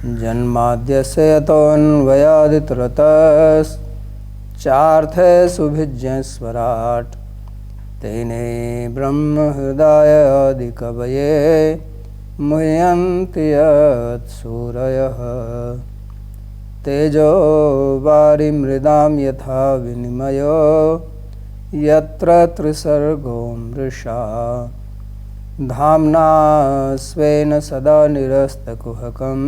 जन्माद्यस्य यतोऽन्वयादितरतश्चार्थेषुभिज्ञस्वराट् तेने ब्रह्महृदायादिकवये मुह्यन्ति यत्सूरयः। तेजो वारिमृदां यथा विनिमयो यत्र त्रिसर्गो मृषा धाम्ना स्वेन सदा निरस्तकुहकं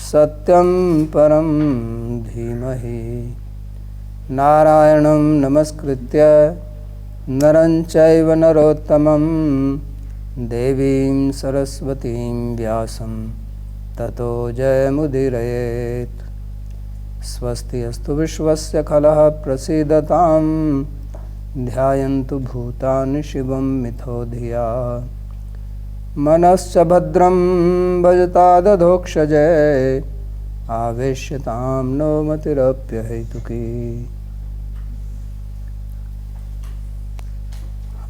सत्यं परं धीमहि। नारायणं नमस्कृत्य नरं चैव नरोत्तमं देवीं सरस्वतीं व्यासं ततो जयमुदीरयेत्। स्वस्ति अस्तु विश्वस्य खलः प्रसीदतां ध्यायन्तु भूतानि शिवं मिथो धिया। मनश्च भद्रं भजतादधोक्षजे आवेश्यतां नो मतिरप्यहेतुकी।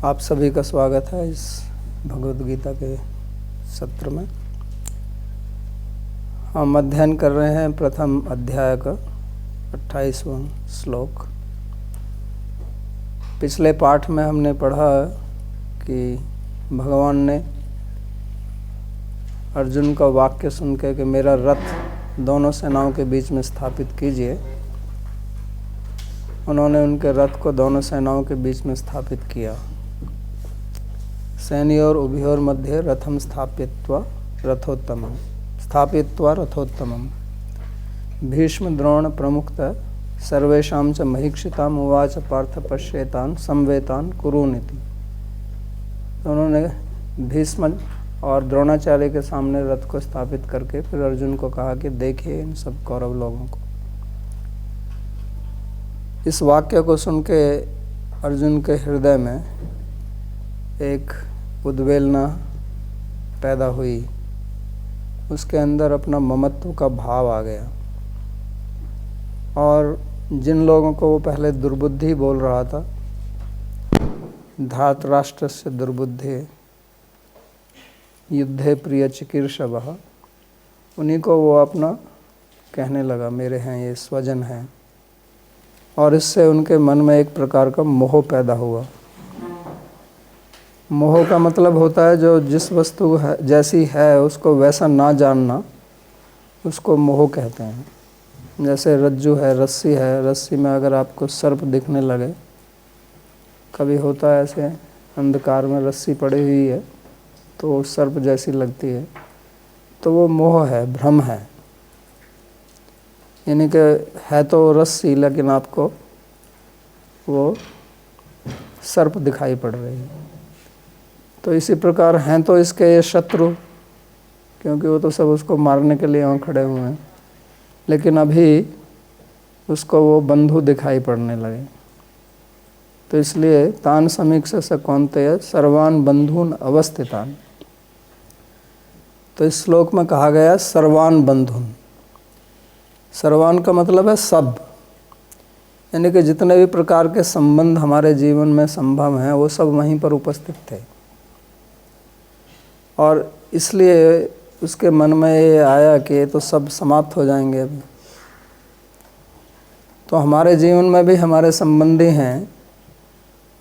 आप सभी का स्वागत है इस भगवद गीता के सत्र में। हम अध्ययन कर रहे हैं प्रथम अध्याय का 28वां श्लोक। पिछले पाठ में हमने पढ़ा कि भगवान ने अर्जुन का वाक्य सुन के कि मेरा रथ दोनों सेनाओं के बीच में स्थापित कीजिए, उन्होंने उनके रथ को दोनों सेनाओं के बीच में स्थापित किया। सैन्योर उभयोर मध्ये रथम स्थापित्वा रथोत्तमम्। भीष्म द्रोण प्रमुखतः सर्वेषां च महीक्षिताम् उवाच पार्थ पश्येतान् संवेतान् कुरुनिति। तो उन्होंने भीष्म और द्रोणाचार्य के सामने रथ को स्थापित करके फिर अर्जुन को कहा कि देखिए इन सब कौरव लोगों को। इस वाक्य को सुन के अर्जुन के हृदय में एक उद्वेलना पैदा हुई, उसके अंदर अपना ममत्व का भाव आ गया। और जिन लोगों को वो पहले दुर्बुद्धि बोल रहा था, धातराष्ट्र से दुर्बुद्धि युद्धे प्रिय चिकीर्षवः, उन्हीं को वो अपना कहने लगा मेरे हैं, ये स्वजन हैं। और इससे उनके मन में एक प्रकार का मोह पैदा हुआ। मोह का मतलब होता है जो जिस वस्तु है जैसी है उसको वैसा ना जानना, उसको मोह कहते हैं। जैसे रज्जु है, रस्सी है, रस्सी में अगर आपको सर्प दिखने लगे, कभी होता है ऐसे अंधकार में रस्सी पड़ी हुई है तो सर्प जैसी लगती है, तो वो मोह है, भ्रम है। यानी कि है तो रस्सी लेकिन आपको वो सर्प दिखाई पड़ रही है। तो इसी प्रकार हैं तो इसके ये शत्रु, क्योंकि वो तो सब उसको मारने के लिए वहाँ खड़े हुए हैं, लेकिन अभी उसको वो बंधु दिखाई पड़ने लगे। तो इसलिए तान समीक्ष स कौन्तेय सर्वान बंधून अवस्थितान। तो इस श्लोक में कहा गया सर्वान बंधून। सर्वान का मतलब है सब, यानी कि जितने भी प्रकार के संबंध हमारे जीवन में संभव हैं वो सब वहीं पर उपस्थित थे। और इसलिए उसके मन में ये आया कि ये तो सब समाप्त हो जाएंगे अभी। तो हमारे जीवन में भी हमारे संबंधी हैं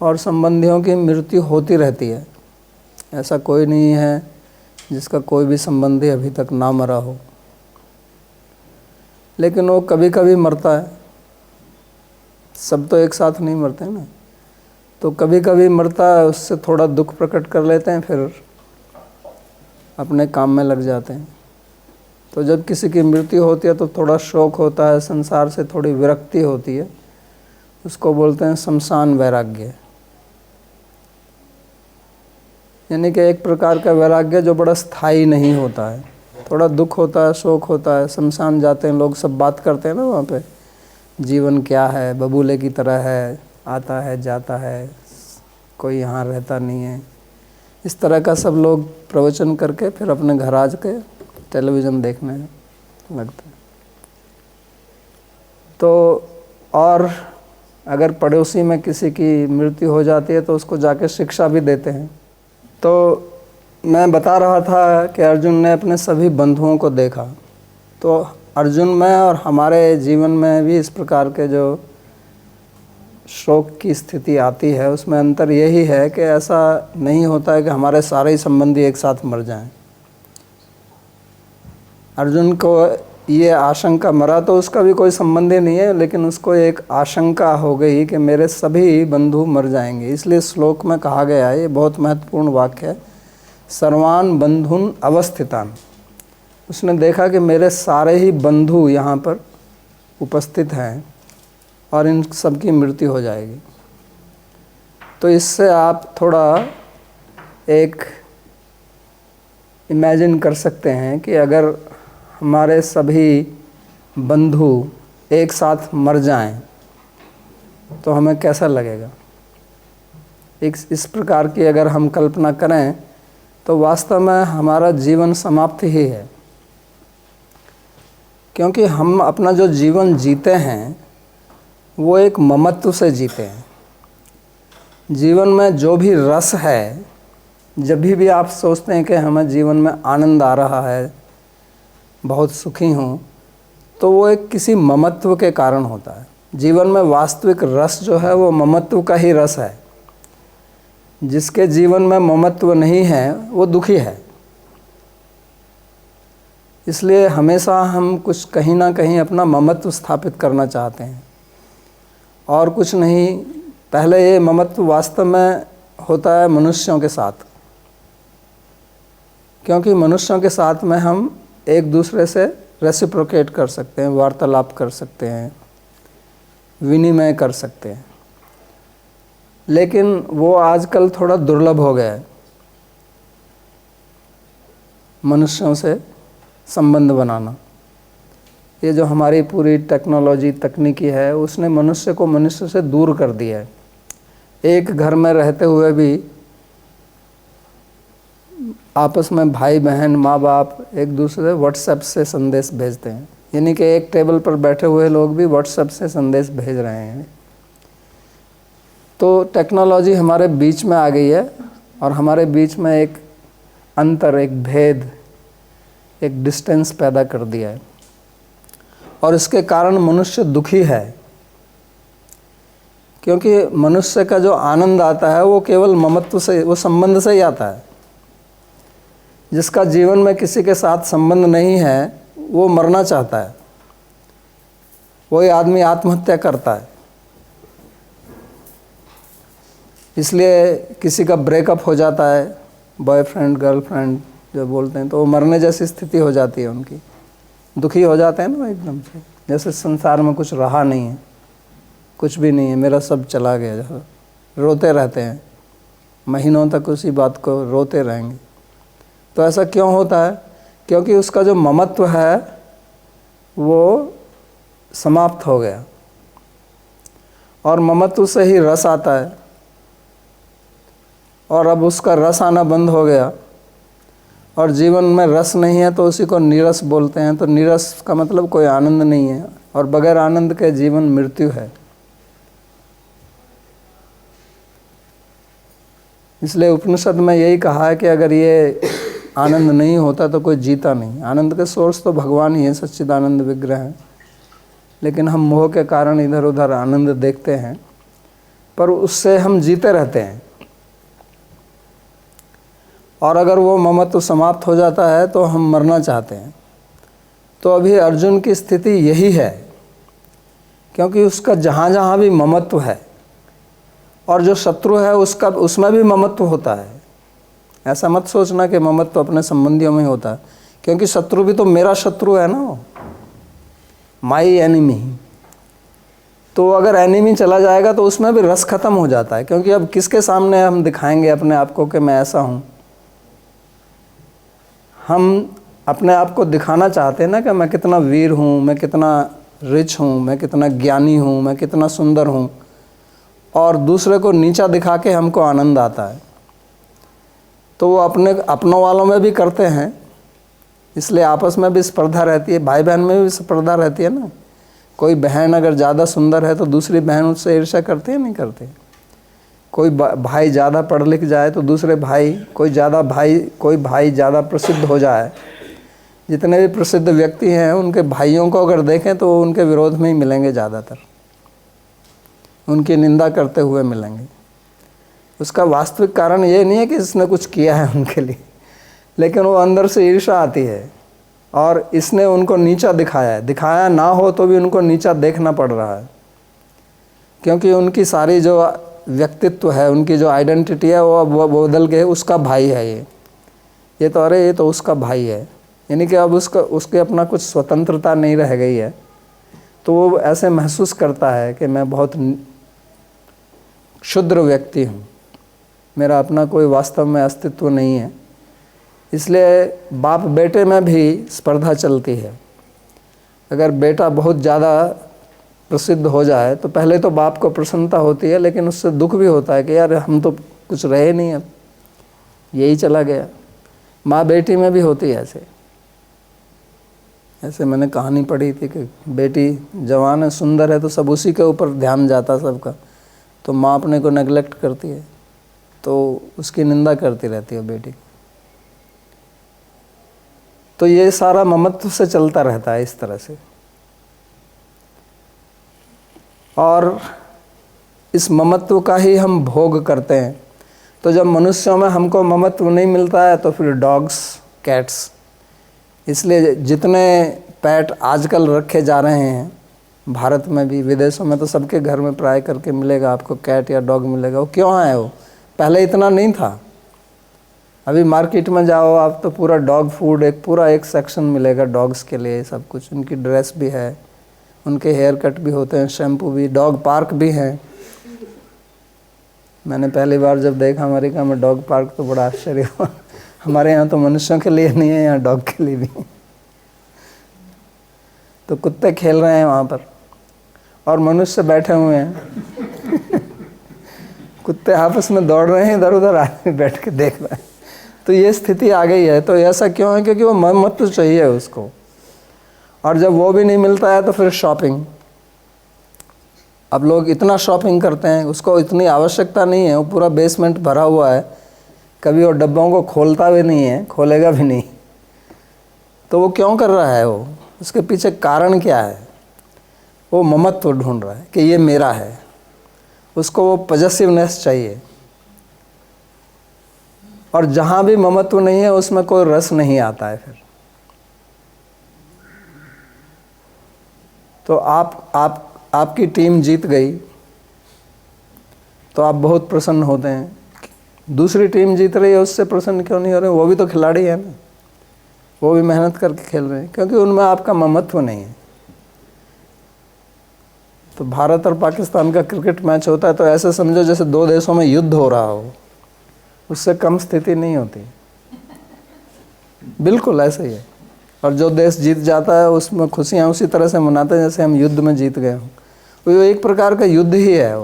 और संबंधियों की मृत्यु होती रहती है। ऐसा कोई नहीं है जिसका कोई भी संबंधी अभी तक ना मरा हो, लेकिन वो कभी कभी मरता है। सब तो एक साथ नहीं मरते ना, तो कभी कभी मरता है, उससे थोड़ा दुख प्रकट कर लेते हैं, फिर अपने काम में लग जाते हैं। तो जब किसी की मृत्यु होती है तो थोड़ा शोक होता है, संसार से थोड़ी विरक्ति होती है, उसको बोलते हैं शमशान वैराग्य। यानी कि एक प्रकार का वैराग्य जो बड़ा स्थायी नहीं होता है। थोड़ा दुख होता है, शोक होता है, शमशान जाते हैं लोग, सब बात करते हैं ना वहाँ पे, जीवन क्या है, बबूले की तरह है, आता है जाता है, कोई यहाँ रहता नहीं है। इस तरह का सब लोग प्रवचन करके फिर अपने घर आ के टेलीविज़न देखने लगते हैं। तो और अगर पड़ोसी में किसी की मृत्यु हो जाती है तो उसको जाके शिक्षा भी देते हैं। तो मैं बता रहा था कि अर्जुन ने अपने सभी बंधुओं को देखा तो अर्जुन में और हमारे जीवन में भी इस प्रकार के जो शोक की स्थिति आती है उसमें अंतर यही है कि ऐसा नहीं होता है कि हमारे सारे ही संबंधी एक साथ मर जाएं। अर्जुन को ये आशंका, मरा तो उसका भी कोई संबंधी नहीं है, लेकिन उसको एक आशंका हो गई कि मेरे सभी बंधु मर जाएंगे। इसलिए श्लोक में कहा गया है, ये बहुत महत्वपूर्ण वाक्य है, सर्वान बंधुन अवस्थितान। उसने देखा कि मेरे सारे ही बंधु यहाँ पर उपस्थित हैं और इन सब की मृत्यु हो जाएगी। तो इससे आप थोड़ा एक इमेजिन कर सकते हैं कि अगर हमारे सभी बंधु एक साथ मर जाएं तो हमें कैसा लगेगा। इस प्रकार की अगर हम कल्पना करें तो वास्तव में हमारा जीवन समाप्त ही है, क्योंकि हम अपना जो जीवन जीते हैं वो एक ममत्व से जीते हैं। जीवन में जो भी रस है, जब भी आप सोचते हैं कि हमें जीवन में आनंद आ रहा है, बहुत सुखी हूँ, तो वो एक किसी ममत्व के कारण होता है। जीवन में वास्तविक रस जो है वो ममत्व का ही रस है। जिसके जीवन में ममत्व नहीं है वो दुखी है। इसलिए हमेशा हम कुछ कहीं ना कहीं अपना ममत्व स्थापित करना चाहते हैं और कुछ नहीं। पहले ये ममत्व वास्तव में होता है मनुष्यों के साथ, क्योंकि मनुष्यों के साथ में हम एक दूसरे से रेसिप्रोकेट कर सकते हैं, वार्तालाप कर सकते हैं, विनिमय कर सकते हैं। लेकिन वो आजकल थोड़ा दुर्लभ हो गया है। मनुष्यों से संबंध बनाना, ये जो हमारी पूरी टेक्नोलॉजी तकनीकी है उसने मनुष्य को मनुष्य से दूर कर दिया है। एक घर में रहते हुए भी आपस में भाई बहन माँ बाप एक दूसरे व्हाट्सएप से संदेश भेजते हैं, यानी कि एक टेबल पर बैठे हुए लोग भी व्हाट्सएप से संदेश भेज रहे हैं। तो टेक्नोलॉजी हमारे बीच में आ गई है और हमारे बीच में एक अंतर, एक भेद, एक डिस्टेंस पैदा कर दिया है और इसके कारण मनुष्य दुखी है। क्योंकि मनुष्य का जो आनंद आता है वो केवल ममत्व से, वो संबंध से ही आता है। जिसका जीवन में किसी के साथ संबंध नहीं है वो मरना चाहता है, वही आदमी आत्महत्या करता है। इसलिए किसी का ब्रेकअप हो जाता है, बॉयफ्रेंड गर्लफ्रेंड जो बोलते हैं, तो वो मरने जैसी स्थिति हो जाती है उनकी। दुखी हो जाते हैं ना एकदम से, जैसे संसार में कुछ रहा नहीं है, कुछ भी नहीं है, मेरा सब चला गया। रोते रहते हैं, महीनों तक उसी बात को रोते रहेंगे। तो ऐसा क्यों होता है? क्योंकि उसका जो ममत्व है वो समाप्त हो गया और ममत्व से ही रस आता है, और अब उसका रस आना बंद हो गया और जीवन में रस नहीं है तो उसी को नीरस बोलते हैं। तो नीरस का मतलब कोई आनंद नहीं है, और बगैर आनंद के जीवन मृत्यु है। इसलिए उपनिषद में यही कहा है कि अगर ये आनंद नहीं होता तो कोई जीता नहीं। आनंद के सोर्स तो भगवान ही है, सच्चिदानंद विग्रह है, लेकिन हम मोह के कारण इधर उधर आनंद देखते हैं, पर उससे हम जीते रहते हैं। और अगर वो ममत्व समाप्त हो जाता है तो हम मरना चाहते हैं। तो अभी अर्जुन की स्थिति यही है, क्योंकि उसका जहाँ जहाँ भी ममत्व है और जो शत्रु है उसका उसमें भी ममत्व होता है। ऐसा मत सोचना कि ममत्व अपने संबंधियों में होता है, क्योंकि शत्रु भी तो मेरा शत्रु है ना, माई एनिमी। तो अगर एनिमी चला जाएगा तो उसमें भी रस खत्म हो जाता है, क्योंकि अब किसके सामने हम दिखाएंगे अपने आप को कि मैं ऐसा हूँ। हम अपने आप को दिखाना चाहते हैं ना कि मैं कितना वीर हूँ, मैं कितना रिच हूँ, मैं कितना ज्ञानी हूँ, मैं कितना सुंदर हूँ, और दूसरे को नीचा दिखा के हमको आनंद आता है। तो वो अपनों वालों में भी करते हैं, इसलिए आपस में भी स्पर्धा रहती है, भाई बहन में भी स्पर्धा रहती है ना। कोई बहन अगर ज़्यादा सुंदर है तो दूसरी बहन उससे ईर्ष्या करती है, नहीं करती। कोई भाई ज़्यादा पढ़ लिख जाए तो दूसरे भाई, कोई भाई ज़्यादा प्रसिद्ध हो जाए जितने भी प्रसिद्ध व्यक्ति हैं उनके भाइयों को अगर देखें तो वो उनके विरोध में ही मिलेंगे, ज़्यादातर उनकी निंदा करते हुए मिलेंगे। उसका वास्तविक कारण ये नहीं है कि इसने कुछ किया है उनके लिए, लेकिन वो अंदर से ईर्ष्या आती है और इसने उनको नीचा दिखाया है। दिखाया ना हो तो भी उनको नीचा देखना पड़ रहा है, क्योंकि उनकी सारी जो व्यक्तित्व है, उनकी जो आइडेंटिटी है वो बदल के उसका भाई है ये तो, अरे ये तो उसका भाई है, यानी कि अब उसके अपना कुछ स्वतंत्रता नहीं रह गई है। तो वो ऐसे महसूस करता है कि मैं बहुत क्षुद्र व्यक्ति हूँ, मेरा अपना कोई वास्तव में अस्तित्व नहीं है। इसलिए बाप बेटे में भी स्पर्धा चलती है। अगर बेटा बहुत ज़्यादा प्रसिद्ध हो जाए तो पहले तो बाप को प्रसन्नता होती है, लेकिन उससे दुख भी होता है कि यार हम तो कुछ रहे नहीं, अब यही चला गया। माँ बेटी में भी होती है ऐसे मैंने कहानी पढ़ी थी कि बेटी जवान है, सुंदर है, तो सब उसी के ऊपर ध्यान जाता सबका, तो माँ अपने को नेगलेक्ट करती है, तो उसकी निंदा करती रहती है बेटी। तो ये सारा ममत्व से चलता रहता है इस तरह से। और इस ममत्व का ही हम भोग करते हैं। तो जब मनुष्यों में हमको ममत्व नहीं मिलता है तो फिर डॉग्स, कैट्स, इसलिए जितने पेट आजकल रखे जा रहे हैं, भारत में भी, विदेशों में तो सबके घर में प्राय करके मिलेगा आपको कैट या डॉग मिलेगा। वो क्यों है? वो पहले इतना नहीं था। अभी मार्केट में जाओ आप तो पूरा डॉग फूड, एक सेक्शन मिलेगा डॉग्स के लिए, सब कुछ। उनकी ड्रेस भी है, उनके हेयर कट भी होते हैं, शैम्पू भी, डॉग पार्क भी हैं। मैंने पहली बार जब देखा अमेरिका में डॉग पार्क तो बड़ा आश्चर्य हुआ। हमारे यहाँ तो मनुष्यों के लिए नहीं है, यहाँ डॉग के लिए भी। तो कुत्ते खेल रहे हैं वहाँ पर और मनुष्य बैठे हुए हैं। कुत्ते आपस में दौड़ रहे हैं इधर उधर, आदमी बैठ के देख रहे हैं। तो ये स्थिति आ गई है। तो ऐसा क्यों है? क्योंकि वो ममत्व चाहिए उसको, और जब वो भी नहीं मिलता है तो फिर शॉपिंग। अब लोग इतना शॉपिंग करते हैं, उसको इतनी आवश्यकता नहीं है, वो पूरा बेसमेंट भरा हुआ है, कभी वो डब्बों को खोलता भी नहीं है, खोलेगा भी नहीं। तो वो क्यों कर रहा है? वो उसके पीछे कारण क्या है? वो ममत्व ढूंढ रहा है कि ये मेरा है, उसको वो पॉजेसिवनेस चाहिए। और जहाँ भी ममत्व नहीं है उसमें कोई रस नहीं आता है फिर। तो आपकी टीम जीत गई तो आप बहुत प्रसन्न होते हैं। दूसरी टीम जीत रही है, उससे प्रसन्न क्यों नहीं हो रहे? वो भी तो खिलाड़ी है ना, वो भी मेहनत करके खेल रहे हैं, क्योंकि उनमें आपका ममत्व नहीं है। तो भारत और पाकिस्तान का क्रिकेट मैच होता है तो ऐसे समझो जैसे दो देशों में युद्ध हो रहा हो, उससे कम स्थिति नहीं होती। बिल्कुल ऐसे ही है। और जो देश जीत जाता है उसमें खुशियाँ उसी तरह से मनाते हैं जैसे हम युद्ध में जीत गए हों। वो एक प्रकार का युद्ध ही है।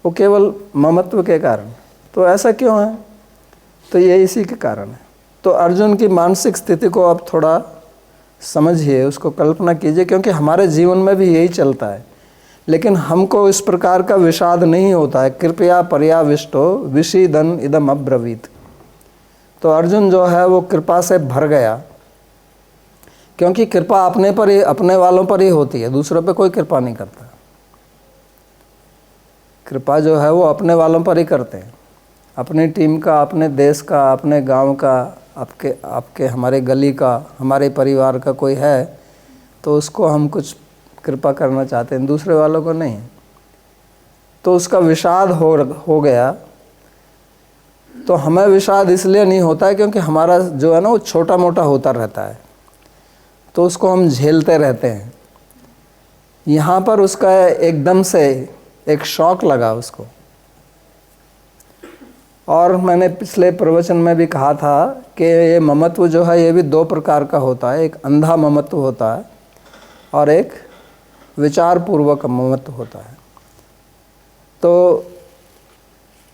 वो केवल ममत्व के कारण। तो ऐसा क्यों है? तो ये इसी के कारण है। तो अर्जुन की मानसिक स्थिति को आप थोड़ा समझिए, उसको कल्पना कीजिए, क्योंकि हमारे जीवन में भी यही चलता है, लेकिन हमको इस प्रकार का विषाद नहीं होता है। कृपया पर्याविष्टो विषीदन इदम अब्रवीत। तो अर्जुन जो है वो कृपा से भर गया, क्योंकि कृपा अपने पर ही, अपने वालों पर ही होती है, दूसरों पे कोई कृपा नहीं करता। कृपा जो है वो अपने वालों पर ही करते हैं। अपनी टीम का, अपने देश का, अपने गांव का, आपके हमारे गली का, हमारे परिवार का कोई है तो उसको हम कुछ कृपा करना चाहते हैं, दूसरे वालों को नहीं। तो उसका विषाद हो गया। तो हमें विषाद इसलिए नहीं होता है क्योंकि हमारा जो है ना वो छोटा मोटा होता रहता है, तो उसको हम झेलते रहते हैं। यहाँ पर उसका एकदम से एक शॉक लगा उसको। और मैंने पिछले प्रवचन में भी कहा था कि ये ममत्व जो है ये भी दो प्रकार का होता है। एक अंधा ममत्व होता है और एक विचार पूर्वक ममत्व होता है। तो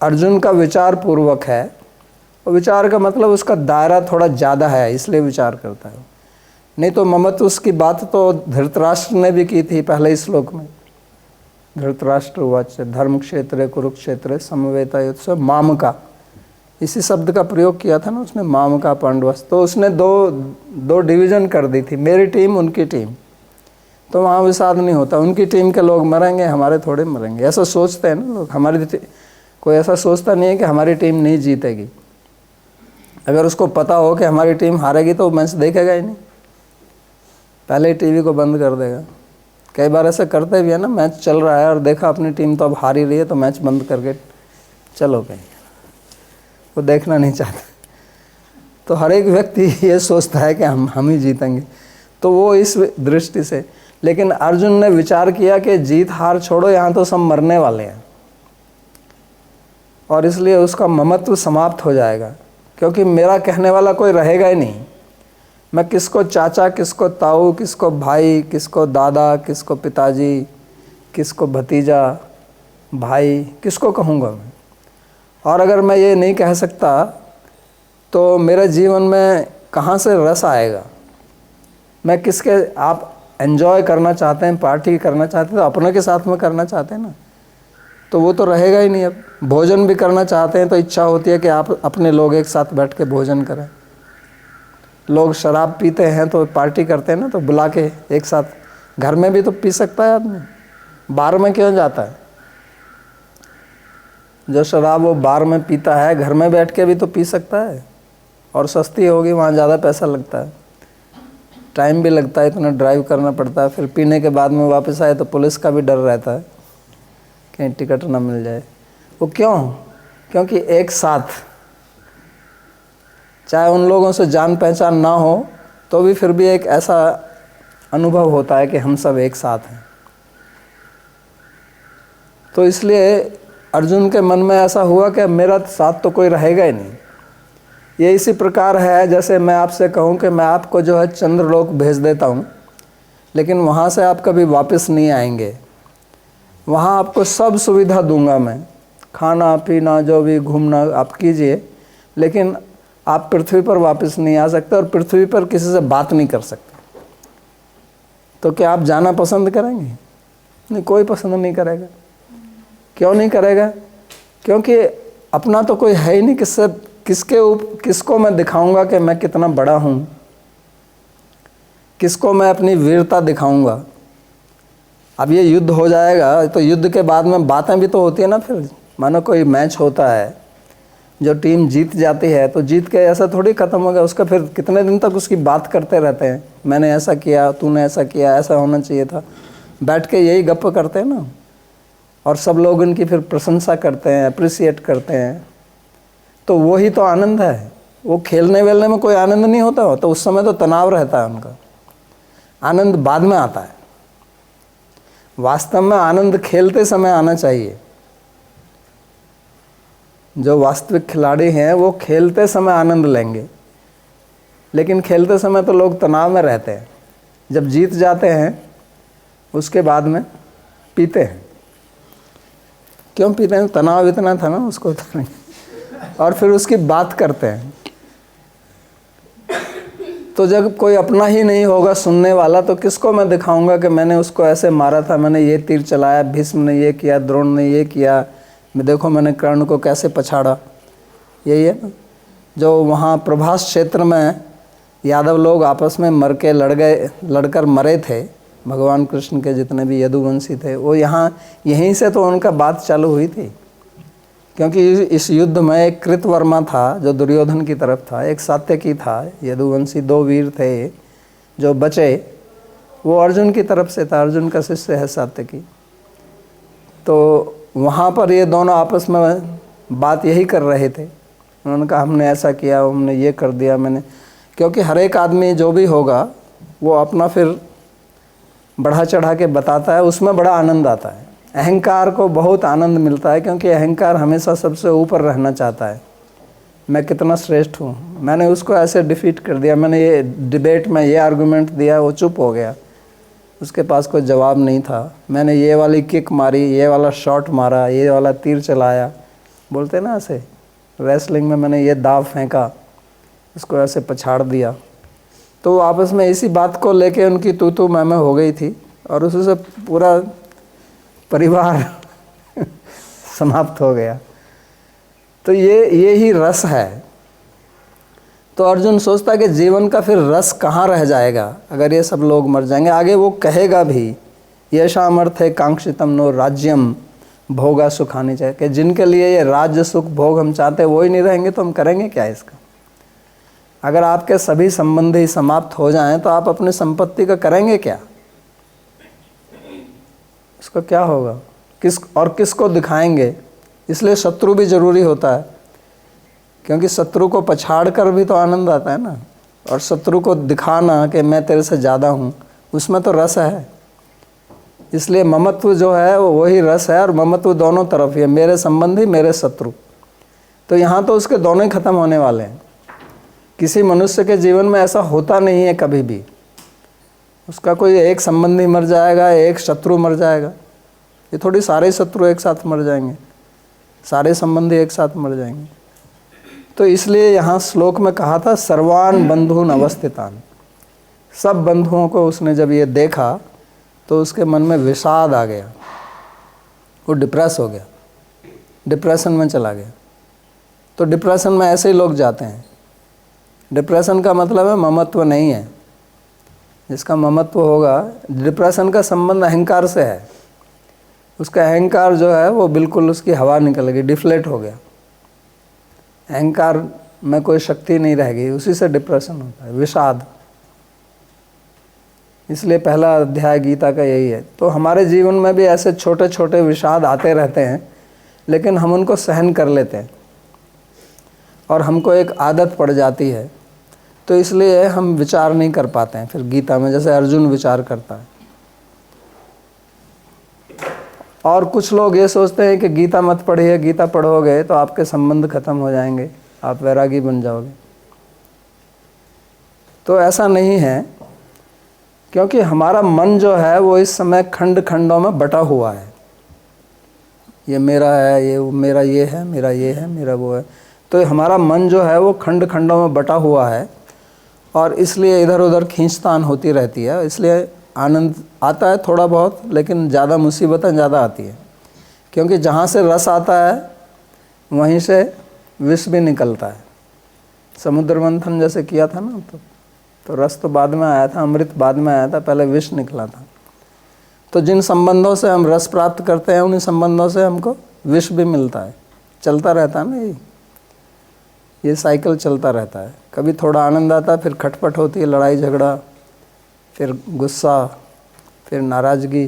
अर्जुन का विचार पूर्वक है, और विचार का मतलब उसका दायरा थोड़ा ज़्यादा है, इसलिए विचार करता है। नहीं तो ममत्व उसकी बात तो धृतराष्ट्र ने भी की थी पहले श्लोक में। धृतराष्ट्र उवाच धर्म क्षेत्रे कुरुक्षेत्रे समवेतायुत्सव माम का, इसी शब्द का प्रयोग किया था ना उसने, माम का पांडवस। तो उसने दो डिवीज़न कर दी थी, मेरी टीम उनकी टीम। तो वहाँ विषाद नहीं होता, उनकी टीम के लोग मरेंगे, हमारे थोड़े मरेंगे, ऐसा सोचते हैं ना लोग। कोई ऐसा सोचता नहीं है कि हमारी टीम नहीं जीतेगी। अगर उसको पता हो कि हमारी टीम हारेगी तो मैच देखेगा ही नहीं, पहले ही टीवी को बंद कर देगा। कई बार ऐसा करते भी है ना, मैच चल रहा है और देखा अपनी टीम तो अब हार ही रही है, तो मैच बंद करके चलो कहीं, वो देखना नहीं चाहता। तो हर एक व्यक्ति ये सोचता है कि हम ही जीतेंगे। तो वो इस दृष्टि से, लेकिन अर्जुन ने विचार किया कि जीत हार छोड़ो, यहाँ तो सब मरने वाले हैं, और इसलिए उसका ममत्व समाप्त हो जाएगा, क्योंकि मेरा कहने वाला कोई रहेगा ही नहीं। मैं किसको चाचा, किसको ताऊ, किसको भाई, किसको दादा, किसको पिताजी, किसको भतीजा, भाई, किसको कहूँगा मैं? और अगर मैं ये नहीं कह सकता तो मेरे जीवन में कहाँ से रस आएगा? मैं किसके, आप एंजॉय करना चाहते हैं, पार्टी करना चाहते हैं तो अपने के साथ में करना चाहते हैं ना, तो वो तो रहेगा ही नहीं। अब भोजन भी करना चाहते हैं तो इच्छा होती है कि आप अपने लोग एक साथ बैठ के भोजन करें। लोग शराब पीते हैं तो पार्टी करते हैं ना, तो बुला के एक साथ। घर में भी तो पी सकता है आदमी, बार में क्यों जाता है? जो शराब वो बार में पीता है, घर में बैठ के भी तो पी सकता है, और सस्ती होगी, वहाँ ज़्यादा पैसा लगता है, टाइम भी लगता है, इतना ड्राइव करना पड़ता है, फिर पीने के बाद में वापस आए तो पुलिस का भी डर रहता है कहीं टिकट ना मिल जाए। वो क्यों? क्योंकि एक साथ, चाहे उन लोगों से जान पहचान ना हो तो भी फिर भी एक ऐसा अनुभव होता है कि हम सब एक साथ हैं। तो इसलिए अर्जुन के मन में ऐसा हुआ कि मेरा साथ तो कोई रहेगा ही नहीं। ये इसी प्रकार है जैसे मैं आपसे कहूँ कि मैं आपको जो है चंद्रलोक भेज देता हूँ, लेकिन वहाँ से आप कभी वापस नहीं आएंगे। वहाँ आपको सब सुविधा दूंगा मैं, खाना पीना जो भी घूमना आप कीजिए, लेकिन आप पृथ्वी पर वापस नहीं आ सकते और पृथ्वी पर किसी से बात नहीं कर सकते। तो क्या आप जाना पसंद करेंगे? नहीं, कोई पसंद नहीं करेगा। क्यों नहीं करेगा? क्योंकि अपना तो कोई है ही नहीं। किसको मैं दिखाऊंगा कि मैं कितना बड़ा हूँ? किसको मैं अपनी वीरता दिखाऊंगा? अब ये युद्ध हो जाएगा तो युद्ध के बाद में बातें भी तो होती है ना। फिर मानो कोई मैच होता है, जो टीम जीत जाती है तो जीत के ऐसा थोड़ी ख़त्म हो गया, उसका फिर कितने दिन तक उसकी बात करते रहते हैं, मैंने ऐसा किया, तूने ऐसा किया, ऐसा होना चाहिए था, बैठ के यही गप्प करते हैं ना। और सब लोग उनकी फिर प्रशंसा करते हैं, अप्रिसिएट करते हैं। तो वही तो आनंद है। वो खेलने वेलने में कोई आनंद नहीं होता, तो उस समय तो तनाव रहता है उनका। आनंद बाद में आता है। वास्तव में आनंद खेलते समय आना चाहिए। जो वास्तविक खिलाड़ी हैं वो खेलते समय आनंद लेंगे, लेकिन खेलते समय तो लोग तनाव में रहते हैं। जब जीत जाते हैं उसके बाद में पीते हैं। क्यों पीते हैं? तनाव इतना था ना, उसको उतारेंगे और फिर उसकी बात करते हैं। तो जब कोई अपना ही नहीं होगा सुनने वाला, तो किसको मैं दिखाऊंगा कि मैंने उसको ऐसे मारा था, मैंने ये तीर चलाया, भीष्म ने ये किया, द्रोण ने ये किया, मैं देखो मैंने कर्ण को कैसे पछाड़ा। यही है ना, जो वहाँ प्रभास क्षेत्र में यादव लोग आपस में लड़कर मरे थे। भगवान कृष्ण के जितने भी यदुवंशी थे वो यहीं से तो उनका बात चालू हुई थी। क्योंकि इस युद्ध में एक कृतवर्मा था जो दुर्योधन की तरफ था, एक सात्यकी था, यदुवंशी 2 वीर थे जो बचे, वो अर्जुन की तरफ से था। अर्जुन का शिष्य है सात्यकी। तो वहाँ पर ये दोनों आपस में बात यही कर रहे थे। उन्होंने कहा हमने ऐसा किया, हमने ये कर दिया, मैंने। क्योंकि हर एक आदमी जो भी होगा वो अपना फिर बढ़ा चढ़ा के बताता है, उसमें बड़ा आनंद आता है। अहंकार को बहुत आनंद मिलता है, क्योंकि अहंकार हमेशा सबसे ऊपर रहना चाहता है। मैं कितना श्रेष्ठ हूँ, मैंने उसको ऐसे डिफीट कर दिया, मैंने ये डिबेट में ये आर्गूमेंट दिया, वो चुप हो गया, उसके पास कोई जवाब नहीं था। मैंने ये वाली किक मारी, ये वाला शॉट मारा, ये वाला तीर चलाया, बोलते ना ऐसे रेसलिंग में, मैंने ये दाव फेंका, उसको ऐसे पछाड़ दिया। तो आपस में इसी बात को लेके उनकी तू मैं हो गई थी, और उससे पूरा परिवार समाप्त हो गया। तो ये ही रस है। तो अर्जुन सोचता है कि जीवन का फिर रस कहाँ रह जाएगा अगर ये सब लोग मर जाएंगे। आगे वो कहेगा भी, येषाम् अर्थे कांक्षितम नो राज्यम भोगा सुखानी चाहिए, कि जिनके लिए ये राज्य सुख भोग हम चाहते हैं वो ही नहीं रहेंगे तो हम करेंगे क्या इसका। अगर आपके सभी संबंधी समाप्त हो जाएं तो आप अपनी संपत्ति का करेंगे क्या, इसका क्या होगा, किसको दिखाएंगे। इसलिए शत्रु भी जरूरी होता है, क्योंकि शत्रु को पछाड़ कर भी तो आनंद आता है ना, और शत्रु को दिखाना कि मैं तेरे से ज़्यादा हूँ, उसमें तो रस है। इसलिए ममत्व जो है वो वही रस है, और ममत्व दोनों तरफ ही है, मेरे संबंधी मेरे शत्रु। तो यहाँ तो उसके दोनों ही खत्म होने वाले हैं। किसी मनुष्य के जीवन में ऐसा होता नहीं है कभी भी, उसका कोई एक संबंधी मर जाएगा, एक शत्रु मर जाएगा। ये थोड़ी सारे शत्रु एक साथ मर जाएंगे, सारे संबंधी एक साथ मर जाएंगे। तो इसलिए यहाँ श्लोक में कहा था सर्वान बंधून अवस्थितान, सब बंधुओं को उसने जब ये देखा तो उसके मन में विषाद आ गया, वो डिप्रेस हो गया, डिप्रेशन में चला गया। तो डिप्रेशन में ऐसे ही लोग जाते हैं। डिप्रेशन का मतलब है ममत्व नहीं है। जिसका ममत्व होगा, डिप्रेशन का संबंध अहंकार से है, उसका अहंकार जो है वो बिल्कुल उसकी हवा निकल गई, डिफ्लेट हो गया, अहंकार में कोई शक्ति नहीं रह गई, उसी से डिप्रेशन होता है, विषाद। इसलिए पहला अध्याय गीता का यही है। तो हमारे जीवन में भी ऐसे छोटे छोटे विषाद आते रहते हैं, लेकिन हम उनको सहन कर लेते हैं और हमको एक आदत पड़ जाती है, तो इसलिए हम विचार नहीं कर पाते हैं फिर गीता में, जैसे अर्जुन विचार करता है। और कुछ लोग ये सोचते हैं कि गीता मत पढ़िए, गीता पढ़ोगे तो आपके संबंध खत्म हो जाएंगे, आप वैरागी बन जाओगे। तो ऐसा नहीं है, क्योंकि हमारा मन जो है वो इस समय खंड खंडों में बटा हुआ है। ये मेरा है, ये मेरा ये है, मेरा ये है, मेरा वो है। तो हमारा मन जो है वो खंड खंडों में बटा हुआ है, और इसलिए इधर उधर खींचतान होती रहती है। इसलिए आनंद आता है थोड़ा बहुत, लेकिन ज़्यादा मुसीबतें ज़्यादा आती है, क्योंकि जहाँ से रस आता है वहीं से विष भी निकलता है। समुद्र मंथन जैसे किया था ना, तो रस तो बाद में आया था, अमृत बाद में आया था, पहले विष निकला था। तो जिन संबंधों से हम रस प्राप्त करते हैं उन्हीं संबंधों से हमको विष भी मिलता है। चलता रहता है ना, ये साइकिल चलता रहता है। कभी थोड़ा आनंद आता है, फिर खटपट होती है, लड़ाई झगड़ा, फिर गुस्सा, फिर नाराज़गी,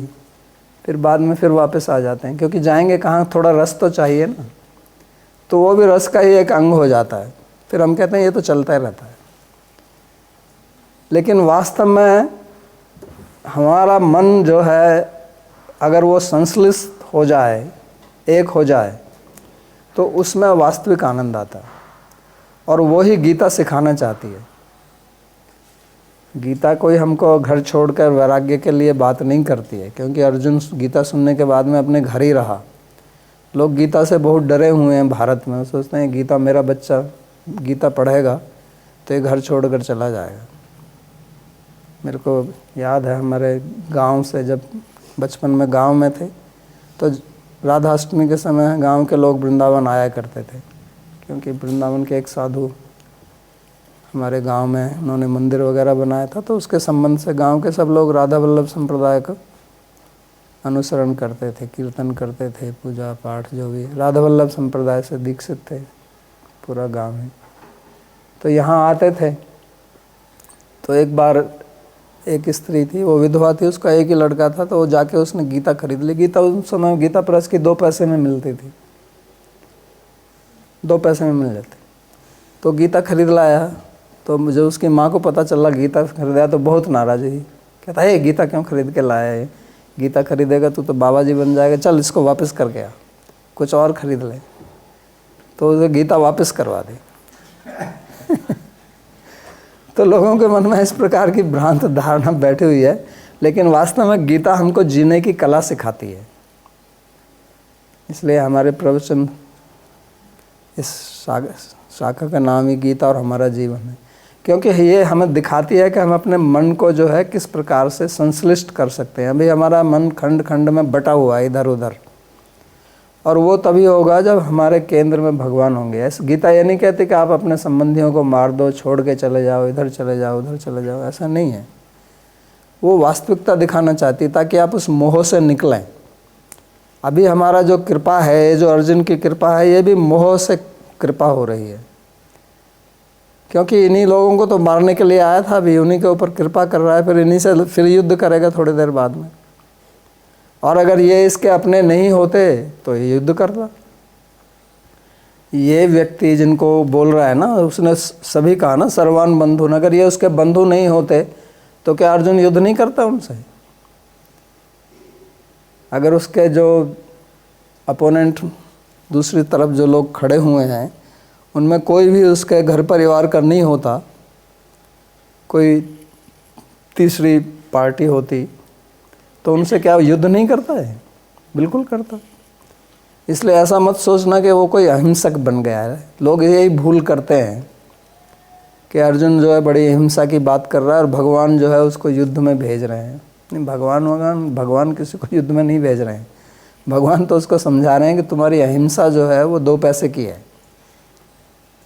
फिर बाद में फिर वापस आ जाते हैं, क्योंकि जाएंगे कहाँ, थोड़ा रस तो चाहिए ना। तो वो भी रस का ही एक अंग हो जाता है। फिर हम कहते हैं ये तो चलता ही रहता है, लेकिन वास्तव में हमारा मन जो है अगर वो संश्लिष्ट हो जाए, एक हो जाए, तो उसमें वास्तविक आनंद आता है। और वो ही गीता सिखाना चाहती है। गीता कोई हमको घर छोड़कर वैराग्य के लिए बात नहीं करती है, क्योंकि अर्जुन गीता सुनने के बाद में अपने घर ही रहा। लोग गीता से बहुत डरे हुए हैं भारत में, सोचते हैं गीता, मेरा बच्चा गीता पढ़ेगा तो ये घर छोड़कर चला जाएगा। मेरे को याद है हमारे गांव से, जब बचपन में गांव में थे, तो राधाष्टमी के समय गांव के लोग वृंदावन आया करते थे, क्योंकि वृंदावन के एक साधु हमारे गांव में, उन्होंने मंदिर वगैरह बनाया था, तो उसके संबंध से गांव के सब लोग राधा वल्लभ संप्रदाय का अनुसरण करते थे, कीर्तन करते थे, पूजा पाठ जो भी, राधा वल्लभ संप्रदाय से दीक्षित थे पूरा गांव में। तो यहाँ आते थे। तो एक बार एक स्त्री थी, वो विधवा थी, उसका एक ही लड़का था, तो वो जाके उसने गीता खरीद ली। गीता उस समय गीता प्रेस की 2 पैसे में मिलती थी, 2 पैसे में मिल जाती। तो गीता खरीद लाया। तो मुझे उसकी माँ को पता चला गीता खरीदा, तो बहुत नाराज़ हुई, कहता है गीता क्यों खरीद के लाया है, गीता खरीदेगा तो बाबा जी बन जाएगा, चल इसको वापस करके आ, कुछ और खरीद ले। तो उसे गीता वापस करवा दी। तो लोगों के मन में इस प्रकार की भ्रांत धारणा बैठी हुई है, लेकिन वास्तव में गीता हमको जीने की कला सिखाती है। इसलिए हमारे प्रवचन, इस शाखा का नाम ही गीता और हमारा जीवन है, क्योंकि ये हमें दिखाती है कि हम अपने मन को जो है किस प्रकार से संश्लिष्ट कर सकते हैं। अभी हमारा मन खंड खंड में बटा हुआ है इधर उधर, और वो तभी होगा जब हमारे केंद्र में भगवान होंगे। ऐसे गीता ये नहीं कहती कि आप अपने संबंधियों को मार दो, छोड़ के चले जाओ, इधर चले जाओ, उधर चले जाओ, ऐसा नहीं है। वो वास्तविकता दिखाना चाहती है ताकि आप उस मोह से निकलें। अभी हमारा जो कृपा है, जो अर्जुन की कृपा है, ये भी मोह से कृपा हो रही है, क्योंकि इन्हीं लोगों को तो मारने के लिए आया था, अभी उन्हीं के ऊपर कृपा कर रहा है, फिर इन्हीं से फिर युद्ध करेगा थोड़ी देर बाद में। और अगर ये इसके अपने नहीं होते तो ये युद्ध करता। ये व्यक्ति जिनको बोल रहा है ना, उसने सभी कहा ना सर्वान बंधु, अगर ये उसके बंधु नहीं होते तो क्या अर्जुन युद्ध नहीं करता उनसे? अगर उसके जो अपोनेंट दूसरी तरफ जो लोग खड़े हुए हैं उनमें कोई भी उसके घर परिवार का नहीं होता, कोई तीसरी पार्टी होती, तो उनसे क्या युद्ध नहीं करता है? बिल्कुल करता। इसलिए ऐसा मत सोचना कि वो कोई अहिंसक बन गया है। लोग यही भूल करते हैं कि अर्जुन जो है बड़ी हिंसा की बात कर रहा है और भगवान जो है उसको युद्ध में भेज रहे हैं। नहीं, भगवान किसी को युद्ध में नहीं भेज रहे हैं। भगवान तो उसको समझा रहे हैं कि तुम्हारी अहिंसा जो है वो 2 पैसे की है,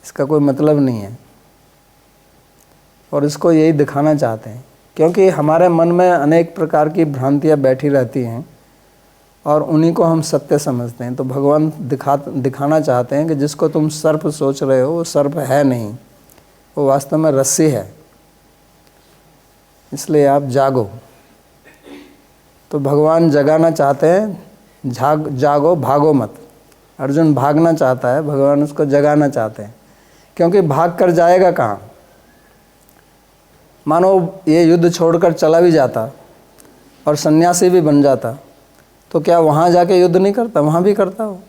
इसका कोई मतलब नहीं है। और इसको यही दिखाना चाहते हैं, क्योंकि हमारे मन में अनेक प्रकार की भ्रांतियाँ बैठी रहती हैं और उन्हीं को हम सत्य समझते हैं। तो भगवान दिखाना चाहते हैं कि जिसको तुम सर्प सोच रहे हो वो सर्प है नहीं, वो वास्तव में रस्सी है। इसलिए आप जागो। तो भगवान जगाना चाहते हैं, जागो, भागो मत। अर्जुन भागना चाहता है, भगवान उसको जगाना चाहते हैं, क्योंकि भाग कर जाएगा कहाँ? मानो ये युद्ध छोड़कर चला भी जाता और सन्यासी भी बन जाता, तो क्या वहाँ जाके युद्ध नहीं करता? वहाँ भी करता हो।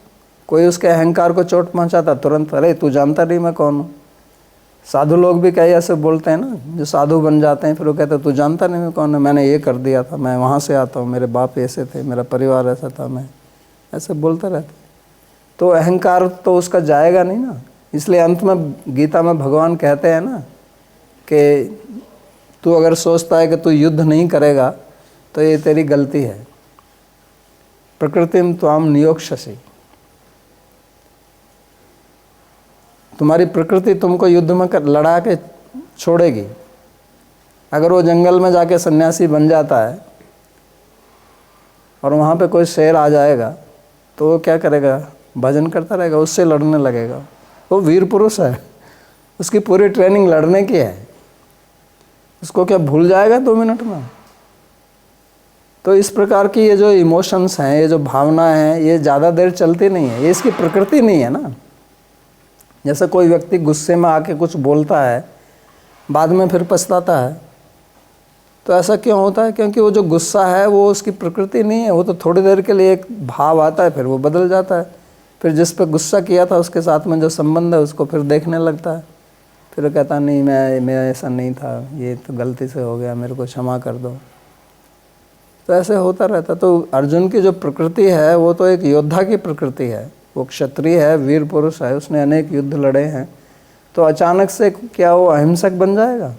कोई उसके अहंकार को चोट पहुँचाता, तुरंत अरे तू जानता नहीं मैं कौन हूँ। साधु लोग भी कई ऐसे बोलते हैं ना, जो साधु बन जाते हैं, फिर वो कहते हैं तू जानता नहीं मैं कौन है, मैंने ये कर दिया था, मैं वहाँ से आता हूँ, मेरे बाप ऐसे थे, मेरा परिवार ऐसा था, मैं ऐसे बोलते रहते। तो अहंकार तो उसका जाएगा नहीं ना। इसलिए अंत में गीता में भगवान कहते हैं ना कि तू अगर सोचता है कि तू युद्ध नहीं करेगा तो ये तेरी गलती है। प्रकृतिम त्वाम नियोक्ष्यसि, तुम्हारी प्रकृति तुमको युद्ध में लड़ा के छोड़ेगी। अगर वो जंगल में जाके सन्यासी बन जाता है और वहाँ पे कोई शेर आ जाएगा तो वो क्या करेगा? भजन करता रहेगा, उससे लड़ने लगेगा। वो वीर पुरुष है, उसकी पूरी ट्रेनिंग लड़ने की है, उसको क्या भूल जाएगा 2 मिनट में? तो इस प्रकार की ये जो इमोशंस हैं, ये जो भावना है, ये ज़्यादा देर चलती नहीं है, ये इसकी प्रकृति नहीं है ना। जैसे कोई व्यक्ति गुस्से में आके कुछ बोलता है, बाद में फिर पछताता है, तो ऐसा क्यों होता है? क्योंकि वो जो गुस्सा है वो उसकी प्रकृति नहीं है। वो तो थोड़ी देर के लिए एक भाव आता है, फिर वो बदल जाता है। फिर जिस पे गुस्सा किया था उसके साथ में जो संबंध है उसको फिर देखने लगता है, फिर वो कहता नहीं मैं ऐसा नहीं था, ये तो गलती से हो गया, मेरे को क्षमा कर दो। तो ऐसे होता रहता। तो अर्जुन की जो प्रकृति है वो तो एक योद्धा की प्रकृति है, वो क्षत्रिय है, वीर पुरुष है, उसने अनेक युद्ध लड़े हैं। तो अचानक से क्या वो अहिंसक बन जाएगा?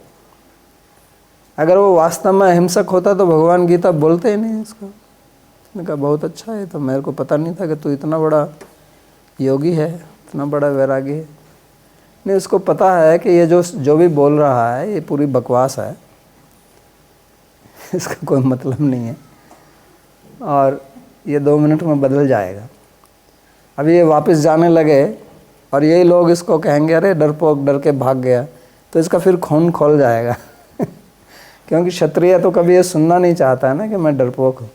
अगर वो वास्तव में अहिंसक होता तो भगवान गीता बोलते ही नहीं इसको। मैंने कहा बहुत अच्छा है, तो मेरे को पता नहीं था कि तू इतना बड़ा योगी है, इतना बड़ा वैरागी है। नहीं, उसको पता है कि ये जो भी बोल रहा है ये पूरी बकवास है, इसका कोई मतलब नहीं है और ये 2 मिनट में बदल जाएगा। अभी ये वापस जाने लगे और यही लोग इसको कहेंगे अरे डरपोक, डर के भाग गया, तो इसका फिर खून खोल जाएगा क्योंकि क्षत्रिय तो कभी ये सुनना नहीं चाहता है ना कि मैं डरपोक हूँ।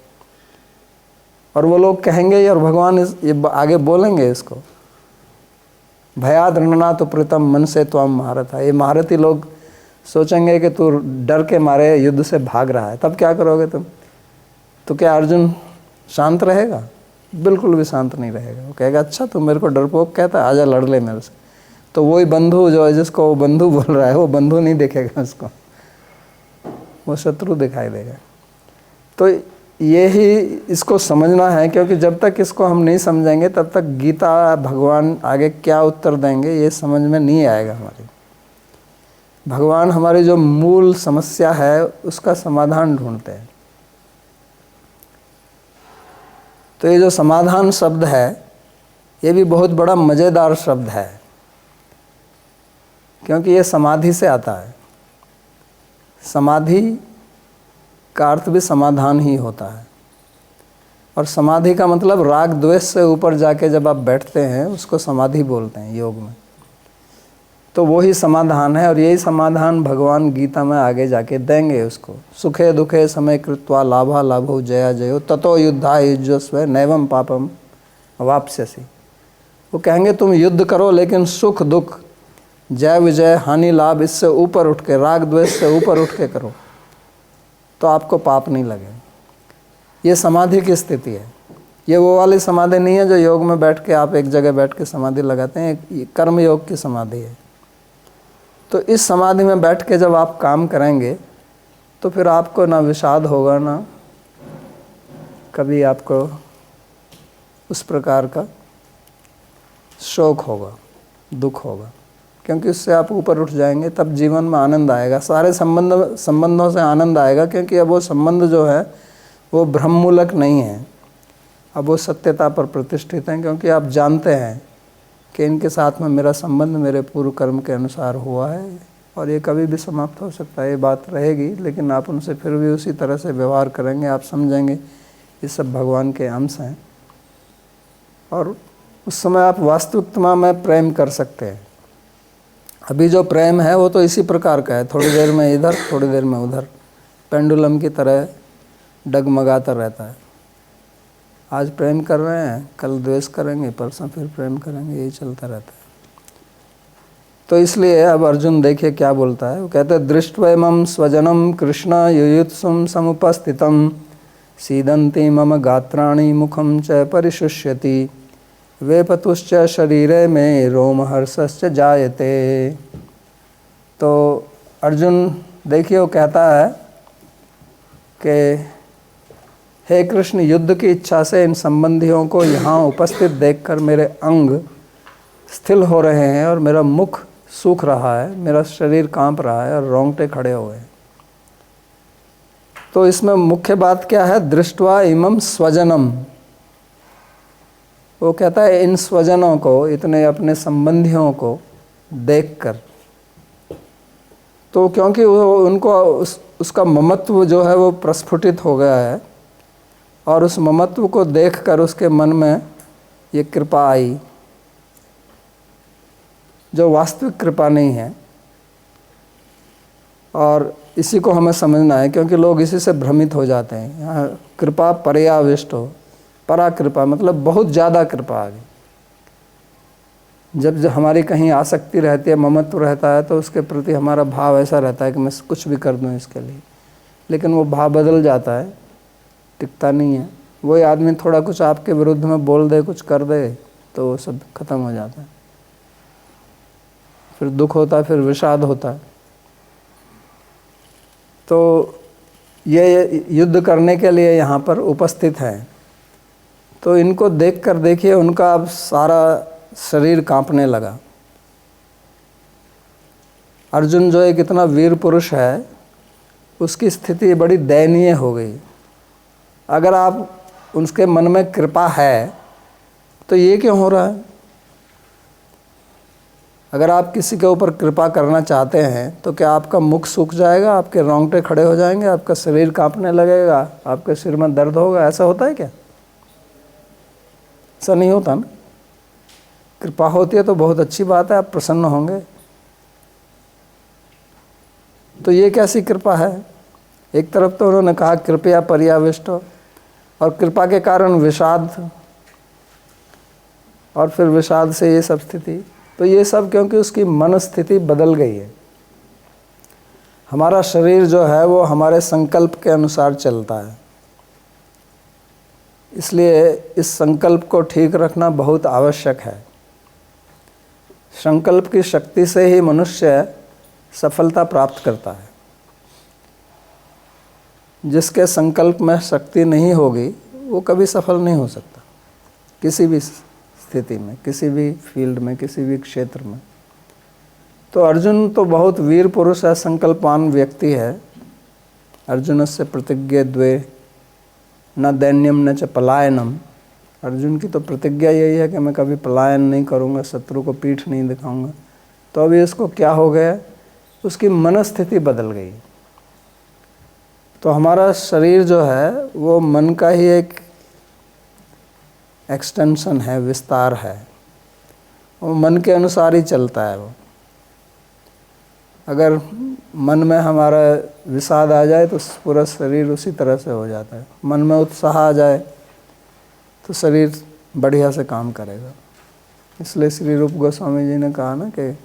और वो लोग कहेंगे और भगवान ये आगे बोलेंगे इसको, भयाद रणनाथ प्रीतम मन से त्वम महारथा। ये महारथी लोग सोचेंगे कि तू डर के मारे युद्ध से भाग रहा है, तब क्या करोगे तुम? तो क्या अर्जुन शांत रहेगा? बिल्कुल भी शांत नहीं रहेगा। वो कहेगा अच्छा तू मेरे को डरपोक कहता है, आजा लड़ ले मेरे से। तो वही बंधु जो है, जिसको वो बंधु बोल रहा है, वो बंधु नहीं दिखेगा उसको, वो शत्रु दिखाई देगा। तो यही इसको समझना है, क्योंकि जब तक इसको हम नहीं समझेंगे तब तक गीता भगवान आगे क्या उत्तर देंगे ये समझ में नहीं आएगा हमारी। भगवान हमारी जो मूल समस्या है उसका समाधान ढूंढते हैं। तो ये जो समाधान शब्द है ये भी बहुत बड़ा मज़ेदार शब्द है, क्योंकि ये समाधि से आता है। समाधि का अर्थ भी समाधान ही होता है, और समाधि का मतलब राग द्वेष से ऊपर जाके जब आप बैठते हैं उसको समाधि बोलते हैं योग में। तो वही समाधान है, और यही समाधान भगवान गीता में आगे जाके देंगे उसको। सुखे दुखे समय कृत्वा लाभा लाभो जया जयो ततो युद्धा युज्यस्व नैवम पापम वाप्स्यसि। वो कहेंगे तुम युद्ध करो, लेकिन सुख दुख जय विजय हानि लाभ इससे ऊपर उठ के, राग द्वेष से ऊपर उठ के करो, तो आपको पाप नहीं लगे। ये समाधि की स्थिति है। ये वो वाली समाधि नहीं है जो योग में बैठ के आप एक जगह बैठ के समाधि लगाते हैं। ये कर्म योग की समाधि है। तो इस समाधि में बैठ के जब आप काम करेंगे तो फिर आपको ना विषाद होगा, ना कभी आपको उस प्रकार का शोक होगा, दुख होगा, क्योंकि उससे आप ऊपर उठ जाएंगे। तब जीवन में आनंद आएगा, सारे संबंधों से आनंद आएगा, क्योंकि अब वो संबंध जो है वो भ्रममूलक नहीं है, अब वो सत्यता पर प्रतिष्ठित हैं। क्योंकि आप जानते हैं कि इनके साथ में मेरा संबंध मेरे पूर्व कर्म के अनुसार हुआ है, और ये कभी भी समाप्त हो सकता है, ये बात रहेगी, लेकिन आप उनसे फिर भी उसी तरह से व्यवहार करेंगे। आप समझेंगे ये सब भगवान के अंश हैं, और उस समय आप वास्तविकता में प्रेम कर सकते हैं। अभी जो प्रेम है वो तो इसी प्रकार का है, थोड़ी देर में इधर थोड़ी देर में उधर, पेंडुलम की तरह डगमगाता रहता है। आज प्रेम कर रहे हैं, कल द्वेष करेंगे, परसों फिर प्रेम करेंगे, यही चलता रहता है। तो इसलिए अब अर्जुन देखिए क्या बोलता है। वो कहते हैं दृष्ट्वैमं स्वजनम कृष्ण युयुत्सुम समुपस्थितम सीदन्ति मम गात्राणि मुखम च परिशुष्यति वेपतुश्च शरीरे में रोमहर्षश्च जायते। तो अर्जुन देखिए वो कहता है कि हे कृष्ण, युद्ध की इच्छा से इन संबंधियों को यहाँ उपस्थित देखकर मेरे अंग स्थिर हो रहे हैं, और मेरा मुख सूख रहा है, मेरा शरीर कांप रहा है, और रोंगटे खड़े हुए हैं। तो इसमें मुख्य बात क्या है? दृष्ट्वा इमं स्वजनम। वो कहता है इन स्वजनों को, इतने अपने संबंधियों को देखकर, तो क्योंकि वो उनको उसका ममत्व जो है वो प्रस्फुटित हो गया है, और उस ममत्व को देखकर उसके मन में ये कृपा आई, जो वास्तविक कृपा नहीं है। और इसी को हमें समझना है, क्योंकि लोग इसी से भ्रमित हो जाते हैं। यहाँ कृपा पर्याविष्ट हो, परा कृपा मतलब बहुत ज़्यादा कृपा आ गई। जब हमारी कहीं आसक्ति रहती है, ममत्व रहता है, तो उसके प्रति हमारा भाव ऐसा रहता है कि मैं कुछ भी कर दूं इसके लिए, लेकिन वो भाव बदल जाता है, टिकता नहीं है। वही आदमी थोड़ा कुछ आपके विरुद्ध में बोल दे, कुछ कर दे, तो वो सब खत्म हो जाता है। फिर दुख होता है, फिर विषाद होता है। तो ये युद्ध करने के लिए यहाँ पर उपस्थित हैं। तो इनको देखकर देखिए उनका अब सारा शरीर कांपने लगा। अर्जुन जो एक इतना वीर पुरुष है, उसकी स्थिति बड़ी दयनीय हो गई। अगर आप उसके मन में कृपा है तो ये क्यों हो रहा है? अगर आप किसी के ऊपर कृपा करना चाहते हैं तो क्या आपका मुख सूख जाएगा, आपके रोंगटे खड़े हो जाएंगे, आपका शरीर कांपने लगेगा, आपके सिर में दर्द होगा? ऐसा होता है क्या? ऐसा नहीं होता ना। कृपा होती है तो बहुत अच्छी बात है, आप प्रसन्न होंगे। तो ये कैसी कृपा है? एक तरफ तो उन्होंने कहा कृपया पर्याविष्ट, और कृपा के कारण विषाद, और फिर विषाद से ये सब स्थिति। तो ये सब क्योंकि उसकी मन स्थिति बदल गई है। हमारा शरीर जो है वो हमारे संकल्प के अनुसार चलता है, इसलिए इस संकल्प को ठीक रखना बहुत आवश्यक है। संकल्प की शक्ति से ही मनुष्य सफलता प्राप्त करता है। जिसके संकल्प में शक्ति नहीं होगी वो कभी सफल नहीं हो सकता, किसी भी स्थिति में, किसी भी फील्ड में, किसी भी क्षेत्र में। तो अर्जुन तो बहुत वीर पुरुष है, संकल्पवान व्यक्ति है। अर्जुनस्य प्रतिज्ञे द्वे न दैन्यम न च पलायनम अर्जुन की तो प्रतिज्ञा यही है कि मैं कभी पलायन नहीं करूँगा, शत्रु को पीठ नहीं दिखाऊंगा। तो अभी इसको क्या हो गया, उसकी मनस्थिति बदल गई। तो हमारा शरीर जो है वो मन का ही एक एक्सटेंशन है, विस्तार है, वो मन के अनुसार ही चलता है। वो अगर मन में हमारा विषाद आ जाए तो पूरा शरीर उसी तरह से हो जाता है। मन में उत्साह आ जाए तो शरीर बढ़िया से काम करेगा। इसलिए श्री रूप गोस्वामी जी ने कहा ना कि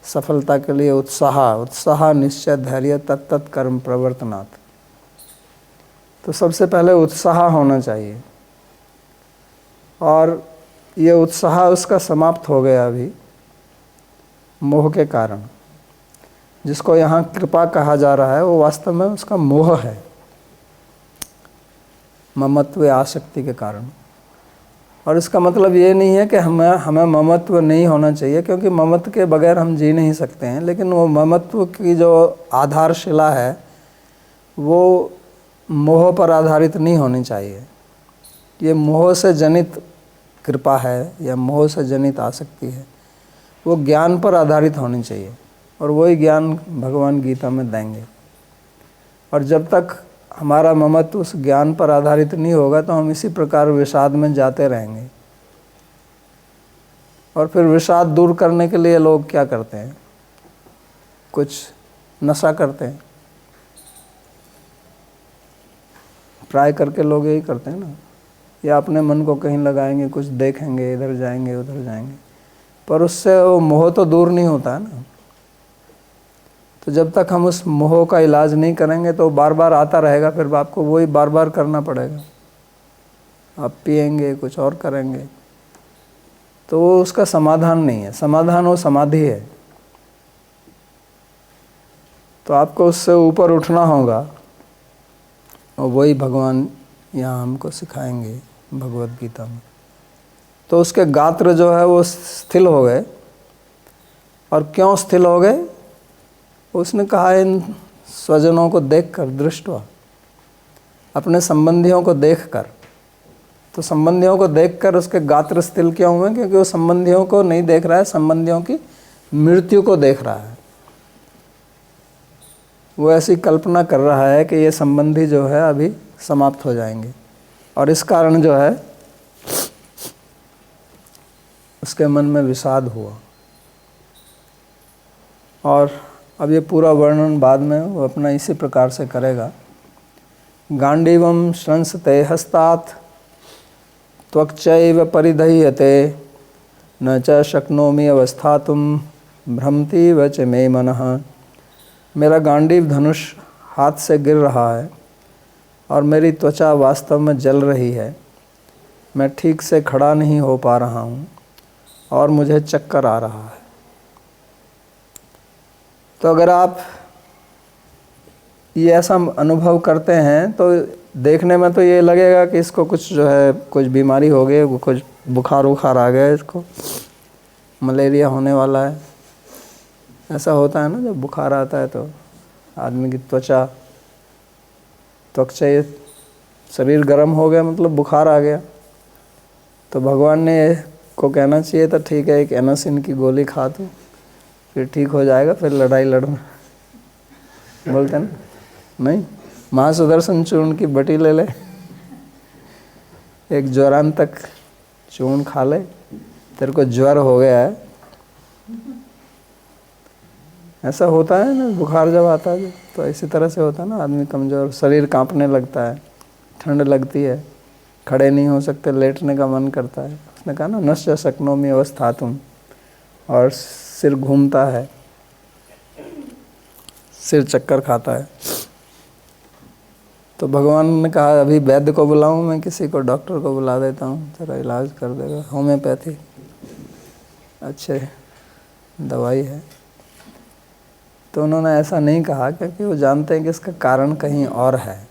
सफलता के लिए उत्साह निश्चय धैर्य तत्त कर्म प्रवर्तनात्। तो सबसे पहले उत्साह होना चाहिए, और ये उत्साह उसका समाप्त हो गया अभी मोह के कारण। जिसको यहाँ कृपा कहा जा रहा है वो वास्तव में उसका मोह है, ममत्व आसक्ति के कारण। और इसका मतलब ये नहीं है कि हमें ममत्व नहीं होना चाहिए, क्योंकि ममत्व के बगैर हम जी नहीं सकते हैं। लेकिन वो ममत्व की जो आधारशिला है वो मोह पर आधारित नहीं होनी चाहिए। ये मोह से जनित कृपा है या मोह से जनित आसक्ति है, वो ज्ञान पर आधारित होनी चाहिए, और वही ज्ञान भगवान गीता में देंगे। और जब तक हमारा ममत्व उस ज्ञान पर आधारित नहीं होगा तो हम इसी प्रकार विषाद में जाते रहेंगे। और फिर विषाद दूर करने के लिए लोग क्या करते हैं, कुछ नशा करते हैं। ट्राई करके लोग यही करते हैं ना, या अपने मन को कहीं लगाएंगे, कुछ देखेंगे, इधर जाएंगे उधर जाएंगे, पर उससे वो मोह तो दूर नहीं होता है ना। तो जब तक हम उस मोह का इलाज नहीं करेंगे तो बार बार आता रहेगा, फिर आपको वही बार बार करना पड़ेगा। आप पिएंगे, कुछ और करेंगे, तो वो उसका समाधान नहीं है। समाधान वो समाधि है। तो आपको उससे ऊपर उठना होगा, और वही भगवान यहाँ हमको सिखाएंगे भगवद गीता में। तो उसके गात्र जो है वो स्थिर हो गए। और क्यों स्थिर हो गए? उसने कहा इन स्वजनों को देखकर, दृष्टवा, अपने संबंधियों को देखकर। तो संबंधियों को देखकर उसके गात्र स्थिर क्यों हुए? क्योंकि वो संबंधियों को नहीं देख रहा है, संबंधियों की मृत्यु को देख रहा है। वो ऐसी कल्पना कर रहा है कि ये संबंधी जो है अभी समाप्त हो जाएंगे, और इस कारण जो है उसके मन में विषाद हुआ। और अब ये पूरा वर्णन बाद में वो अपना इसी प्रकार से करेगा। गांडीवम श्रंसते हस्तात् त्वक्चैव परिधीयते न च शक्नोमि अवस्थातुं भ्रमति व च मे मनः। मेरा गांडीव धनुष हाथ से गिर रहा है और मेरी त्वचा वास्तव में जल रही है। मैं ठीक से खड़ा नहीं हो पा रहा हूँ और मुझे चक्कर आ रहा है। तो अगर आप ये ऐसा अनुभव करते हैं तो देखने में तो ये लगेगा कि इसको कुछ जो है कुछ बीमारी हो गई, कुछ बुखार उखार आ गया, इसको मलेरिया होने वाला है। ऐसा होता है ना, जब बुखार आता है तो आदमी की त्वचा शरीर गर्म हो गया, मतलब बुखार आ गया। तो भगवान ने को कहना चाहिए था ठीक है, एक एनासिन की गोली खा तो फिर ठीक हो जाएगा, फिर लड़ाई लड़ना। बोलते ना, नहीं, महासुदर्शन चूर्ण की बटी ले ले, एक ज्वरांतक चूर्ण खा ले, तेरे को ज्वर हो गया है। ऐसा होता है ना, बुखार जब आता है तो इसी तरह से होता है ना, आदमी कमज़ोर, शरीर कांपने लगता है, ठंड लगती है, खड़े नहीं हो सकते, लेटने का मन करता है। उसने कहा ना, नश्य शक्नोमि अवस्थातुम, और सिर घूमता है, सिर चक्कर खाता है। तो भगवान ने कहा अभी वैद्य को बुलाऊं, मैं किसी को, डॉक्टर को बुला देता हूँ, तेरा इलाज कर देगा। होम्योपैथी अच्छे दवाई है। तो उन्होंने ऐसा नहीं कहा क्योंकि वो जानते हैं कि इसका कारण कहीं और है।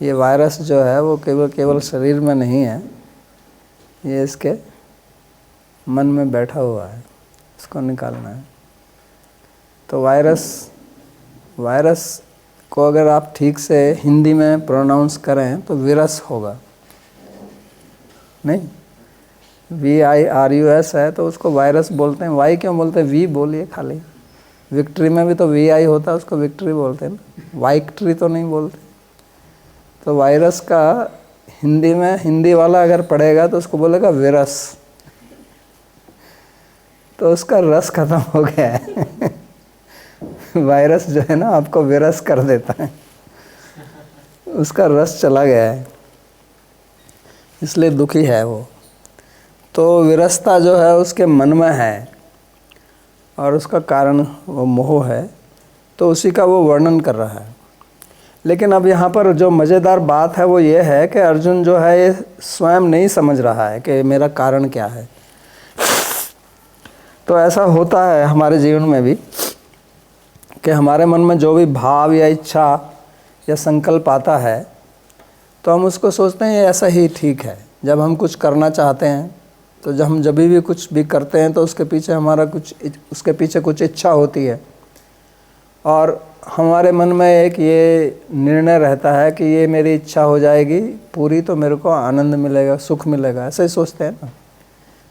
ये वायरस जो है वो केवल शरीर में नहीं है, ये इसके मन में बैठा हुआ है, इसको निकालना है। तो वायरस को अगर आप ठीक से हिंदी में प्रोनाउंस करें तो विरस होगा, नहीं, VIRUS है तो उसको वायरस बोलते हैं। वाई क्यों बोलते हैं? वी बोलिए खाली। विक्ट्री में भी तो VI होता है, उसको विक्ट्री बोलते हैं ना, वाइक्ट्री तो नहीं बोलते। तो वायरस का हिंदी में, हिंदी वाला अगर पढ़ेगा तो उसको बोलेगा विरस, तो उसका रस खत्म हो गया है। वायरस जो है ना आपको विरस कर देता है, उसका रस चला गया है, इसलिए दुखी है वो। तो विरसता जो है उसके मन में है और उसका कारण वो मोह है, तो उसी का वो वर्णन कर रहा है। लेकिन अब यहाँ पर जो मज़ेदार बात है वो ये है कि अर्जुन जो है ये स्वयं नहीं समझ रहा है कि मेरा कारण क्या है। तो ऐसा होता है हमारे जीवन में भी कि हमारे मन में जो भी भाव या इच्छा या संकल्प आता है तो हम उसको सोचते हैं ये ऐसा ही ठीक है। जब हम कुछ करना चाहते हैं तो जब भी कुछ भी करते हैं तो उसके पीछे कुछ इच्छा होती है और हमारे मन में एक ये निर्णय रहता है कि ये मेरी इच्छा हो जाएगी पूरी तो मेरे को आनंद मिलेगा, सुख मिलेगा, ऐसे ही सोचते हैं ना,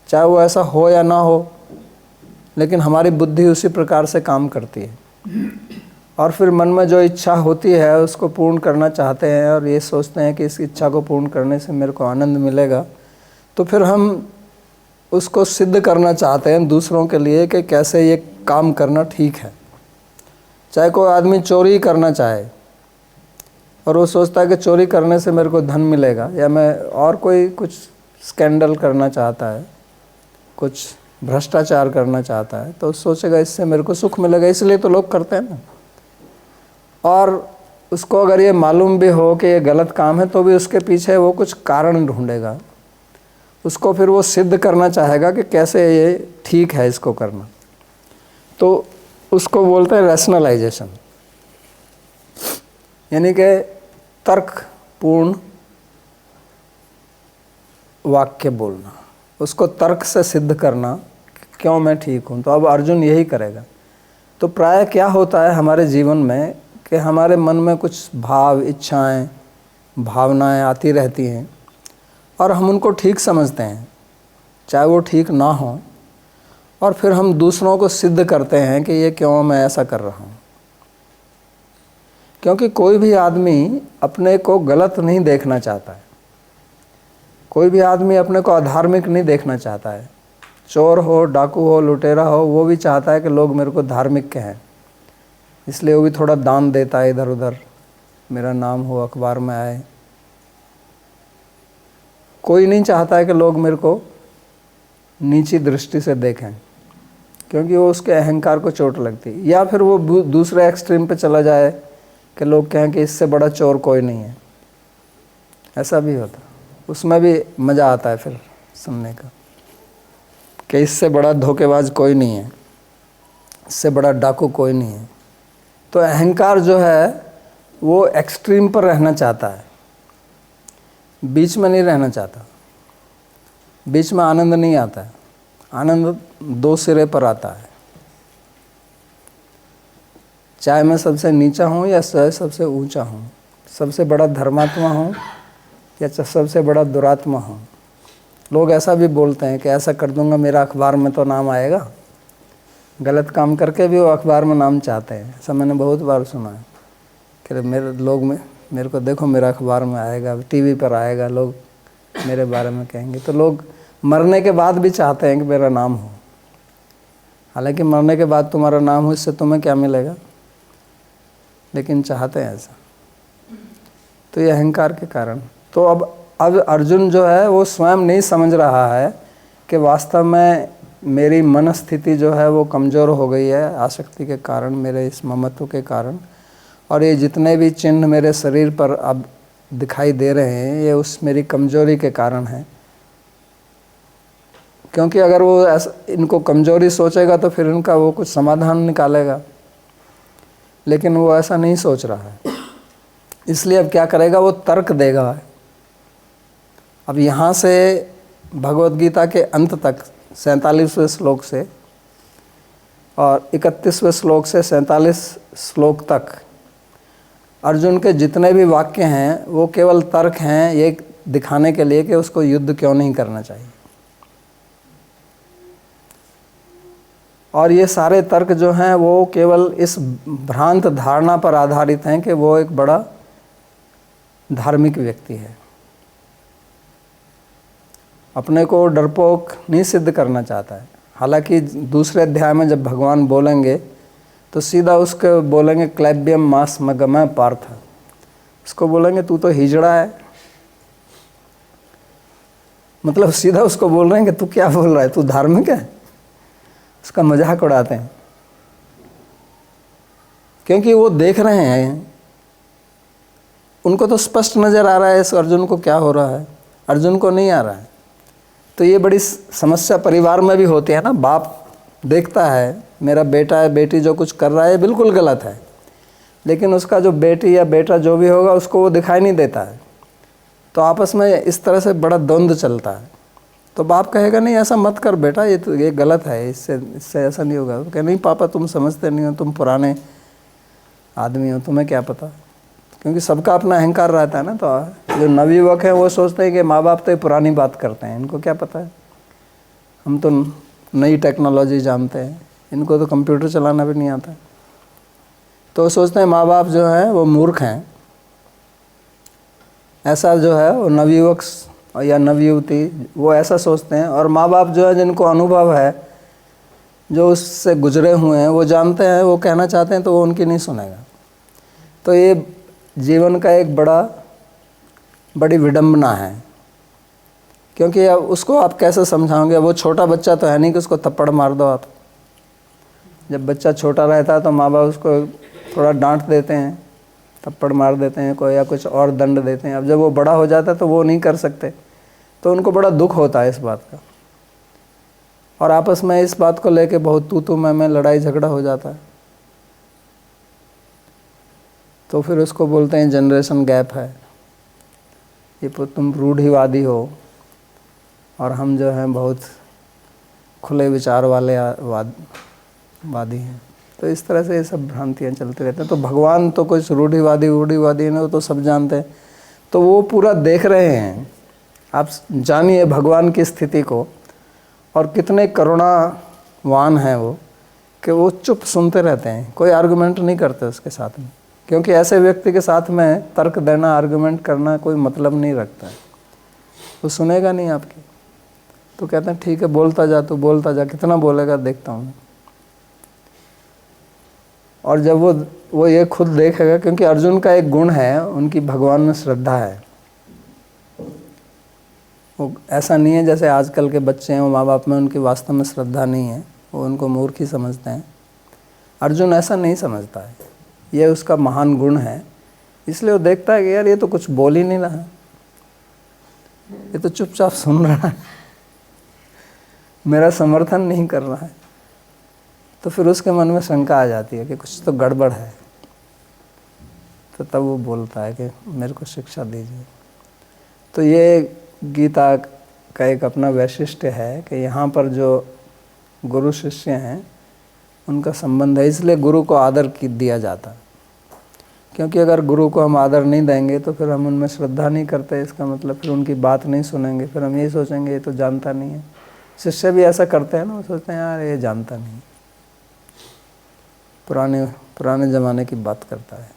चाहे वो ऐसा हो या ना हो, लेकिन हमारी बुद्धि उसी प्रकार से काम करती है। और फिर मन में जो इच्छा होती है उसको पूर्ण करना चाहते हैं और ये सोचते हैं कि इस इच्छा को पूर्ण करने से मेरे को आनंद मिलेगा, तो फिर हम उसको सिद्ध करना चाहते हैं दूसरों के लिए कि कैसे ये काम करना ठीक है। चाहे कोई आदमी चोरी करना चाहे और वो सोचता है कि चोरी करने से मेरे को धन मिलेगा, या मैं और कोई कुछ स्कैंडल करना चाहता है, कुछ भ्रष्टाचार करना चाहता है, तो सोचेगा इससे मेरे को सुख मिलेगा, इसलिए तो लोग करते हैं ना। और उसको अगर ये मालूम भी हो कि ये गलत काम है तो भी उसके पीछे वो कुछ कारण ढूंढेगा, उसको फिर वो सिद्ध करना चाहेगा कि कैसे ये ठीक है इसको करना। तो उसको बोलते हैं रैशनलाइजेशन, यानी कि तर्कपूर्ण वाक्य बोलना, उसको तर्क से सिद्ध करना क्यों मैं ठीक हूँ। तो अब अर्जुन यही करेगा। तो प्राय क्या होता है हमारे जीवन में कि हमारे मन में कुछ भाव, इच्छाएं, भावनाएं आती रहती हैं और हम उनको ठीक समझते हैं, चाहे वो ठीक ना हो, और फिर हम दूसरों को सिद्ध करते हैं कि ये क्यों मैं ऐसा कर रहा हूँ। क्योंकि कोई भी आदमी अपने को गलत नहीं देखना चाहता है, कोई भी आदमी अपने को अधार्मिक नहीं देखना चाहता है। चोर हो, डाकू हो, लुटेरा हो, वो भी चाहता है कि लोग मेरे को धार्मिक कहें, इसलिए वो भी थोड़ा दान देता है इधर उधर, मेरा नाम हो, अखबार में आए। कोई नहीं चाहता है कि लोग मेरे को नीची दृष्टि से देखें, क्योंकि वो उसके अहंकार को चोट लगती है। या फिर वो दूसरे एक्सट्रीम पे चला जाए कि लोग कहें कि इससे बड़ा चोर कोई नहीं है, ऐसा भी होता। उसमें भी मज़ा आता है फिर सुनने का कि इससे बड़ा धोखेबाज कोई नहीं है, इससे बड़ा डाकू कोई नहीं है। तो अहंकार जो है वो एक्सट्रीम पर रहना चाहता है, बीच में नहीं रहना चाहता। बीच में आनंद नहीं आता है, आनंद दो सिरे पर आता है। चाहे मैं सबसे नीचा हूँ या सबसे ऊंचा हूँ, सबसे बड़ा धर्मात्मा हूँ या सबसे बड़ा दुरात्मा हूँ। लोग ऐसा भी बोलते हैं कि ऐसा कर दूंगा मेरा अखबार में तो नाम आएगा। गलत काम करके भी वो अखबार में नाम चाहते हैं, ऐसा मैंने बहुत बार सुना है कि मेरे को देखो मेरा अखबार में आएगा, टीवी पर आएगा, लोग मेरे बारे में कहेंगे। तो लोग मरने के बाद भी चाहते हैं कि मेरा नाम हो। हालांकि मरने के बाद तुम्हारा नाम हो, इससे तुम्हें क्या मिलेगा, लेकिन चाहते हैं ऐसा। तो ये अहंकार के कारण। तो अब अर्जुन जो है वो स्वयं नहीं समझ रहा है कि वास्तव में मेरी मन स्थिति जो है वो कमज़ोर हो गई है आसक्ति के कारण, मेरे इस ममत्व के कारण। और ये जितने भी चिन्ह मेरे शरीर पर अब दिखाई दे रहे हैं ये उस मेरी कमज़ोरी के कारण है। क्योंकि अगर वो ऐसा इनको कमज़ोरी सोचेगा तो फिर इनका वो कुछ समाधान निकालेगा, लेकिन वो ऐसा नहीं सोच रहा है। इसलिए अब क्या करेगा, वो तर्क देगा। अब यहाँ से भगवत गीता के अंत तक 47वें श्लोक से और 31वें श्लोक से 47 श्लोक तक अर्जुन के जितने भी वाक्य हैं वो केवल तर्क हैं। ये दिखाने के लिए कि उसको युद्ध क्यों नहीं करना चाहिए। और ये सारे तर्क जो हैं वो केवल इस भ्रांत धारणा पर आधारित हैं कि वो एक बड़ा धार्मिक व्यक्ति है। अपने को डरपोक नहीं सिद्ध करना चाहता है। हालांकि दूसरे अध्याय में जब भगवान बोलेंगे तो सीधा उसको बोलेंगे क्लैब्यम मास मगमय पार्थ, उसको बोलेंगे तू तो हिजड़ा है। मतलब सीधा उसको बोल रहे हैं कि तू क्या बोल रहा है, तू धार्मिक है। उसका मजाक उड़ाते हैं क्योंकि वो देख रहे हैं, उनको तो स्पष्ट नजर आ रहा है इस अर्जुन को क्या हो रहा है, अर्जुन को नहीं आ रहा है। तो ये बड़ी समस्या परिवार में भी होती है ना। बाप देखता है मेरा बेटा है बेटी जो कुछ कर रहा है बिल्कुल गलत है, लेकिन उसका जो बेटी या बेटा जो भी होगा उसको वो दिखाई नहीं देता है। तो आपस में इस तरह से बड़ा द्वंद्व चलता है। तो बाप कहेगा नहीं ऐसा मत कर बेटा, ये गलत है, इससे ऐसा नहीं होगा। तो कहे नहीं पापा तुम समझते नहीं हो, तुम पुराने आदमी हो, तुम्हें क्या पता। क्योंकि सबका अपना अहंकार रहता है ना। तो जो नवयुवक हैं वो सोचते हैं कि माँ बाप तो ये पुरानी बात करते हैं, इनको क्या पता है, हम तो नई टेक्नोलॉजी जानते हैं, इनको तो कंप्यूटर चलाना भी नहीं आता। तो सोचते हैं माँ बाप जो हैं वो मूर्ख हैं। ऐसा जो है वो नवयुवक या नवयुवती वो ऐसा सोचते हैं। और माँ बाप जो है जिनको अनुभव है, जो उससे गुजरे हुए हैं, वो जानते हैं, वो कहना चाहते हैं तो वो उनकी नहीं सुनेगा। तो ये जीवन का एक बड़ी विडंबना है। क्योंकि अब उसको आप कैसे समझाओगे, वो छोटा बच्चा तो है नहीं कि उसको थप्पड़ मार दो आप। जब बच्चा छोटा रहता है तो माँ बाप उसको थोड़ा डांट देते हैं, थप्पड़ मार देते हैं कोई, या कुछ और दंड देते हैं। अब जब वो बड़ा हो जाता है तो वो नहीं कर सकते, तो उनको बड़ा दुख होता है इस बात का। और आपस में इस बात को लेके बहुत तू मैं लड़ाई झगड़ा हो जाता है। तो फिर उसको बोलते हैं जनरेशन गैप है, ये तुम रूढ़िवादी हो और हम जो हैं बहुत खुले विचार वाले वादी हैं। तो इस तरह से ये सब भ्रांतियाँ चलती रहती हैं। तो भगवान तो कुछ रूढ़िवादी ने वो तो सब जानते हैं, तो वो पूरा देख रहे हैं। आप जानिए भगवान की स्थिति को, और कितने करुणावान हैं वो, कि वो चुप सुनते रहते हैं, कोई आर्गुमेंट नहीं करते उसके साथ में। क्योंकि ऐसे व्यक्ति के साथ में तर्क देना, आर्गुमेंट करना कोई मतलब नहीं रखता है, वो सुनेगा नहीं आपकी। तो कहते हैं ठीक है बोलता जा, तू बोलता जा, कितना बोलेगा देखता हूँ। और जब वो ये खुद देखेगा, क्योंकि अर्जुन का एक गुण है, उनकी भगवान में श्रद्धा है। वो ऐसा नहीं है जैसे आजकल के बच्चे हैं, वो माँ बाप में उनकी वास्तव में श्रद्धा नहीं है, वो उनको मूर्ख ही समझते हैं। अर्जुन ऐसा नहीं समझता है, ये उसका महान गुण है। इसलिए वो देखता है कि यार ये तो कुछ बोल ही नहीं रहा है, ये तो चुपचाप सुन रहा है, मेरा समर्थन नहीं कर रहा है। तो फिर उसके मन में शंका आ जाती है कि कुछ तो गड़बड़ है। तो तब वो बोलता है कि मेरे को शिक्षा दीजिए। तो ये गीता का एक अपना वैशिष्ट्य है कि यहाँ पर जो गुरु शिष्य हैं उनका संबंध है, इसलिए गुरु को आदर दिया जाता। क्योंकि अगर गुरु को हम आदर नहीं देंगे तो फिर हम उनमें श्रद्धा नहीं करते, इसका मतलब फिर उनकी बात नहीं सुनेंगे, फिर हम यही सोचेंगे ये तो जानता नहीं है। शिष्य भी ऐसा करते हैं ना, वो सोचते हैं यार ये जानता नहीं, पुराने ज़माने की बात करता है।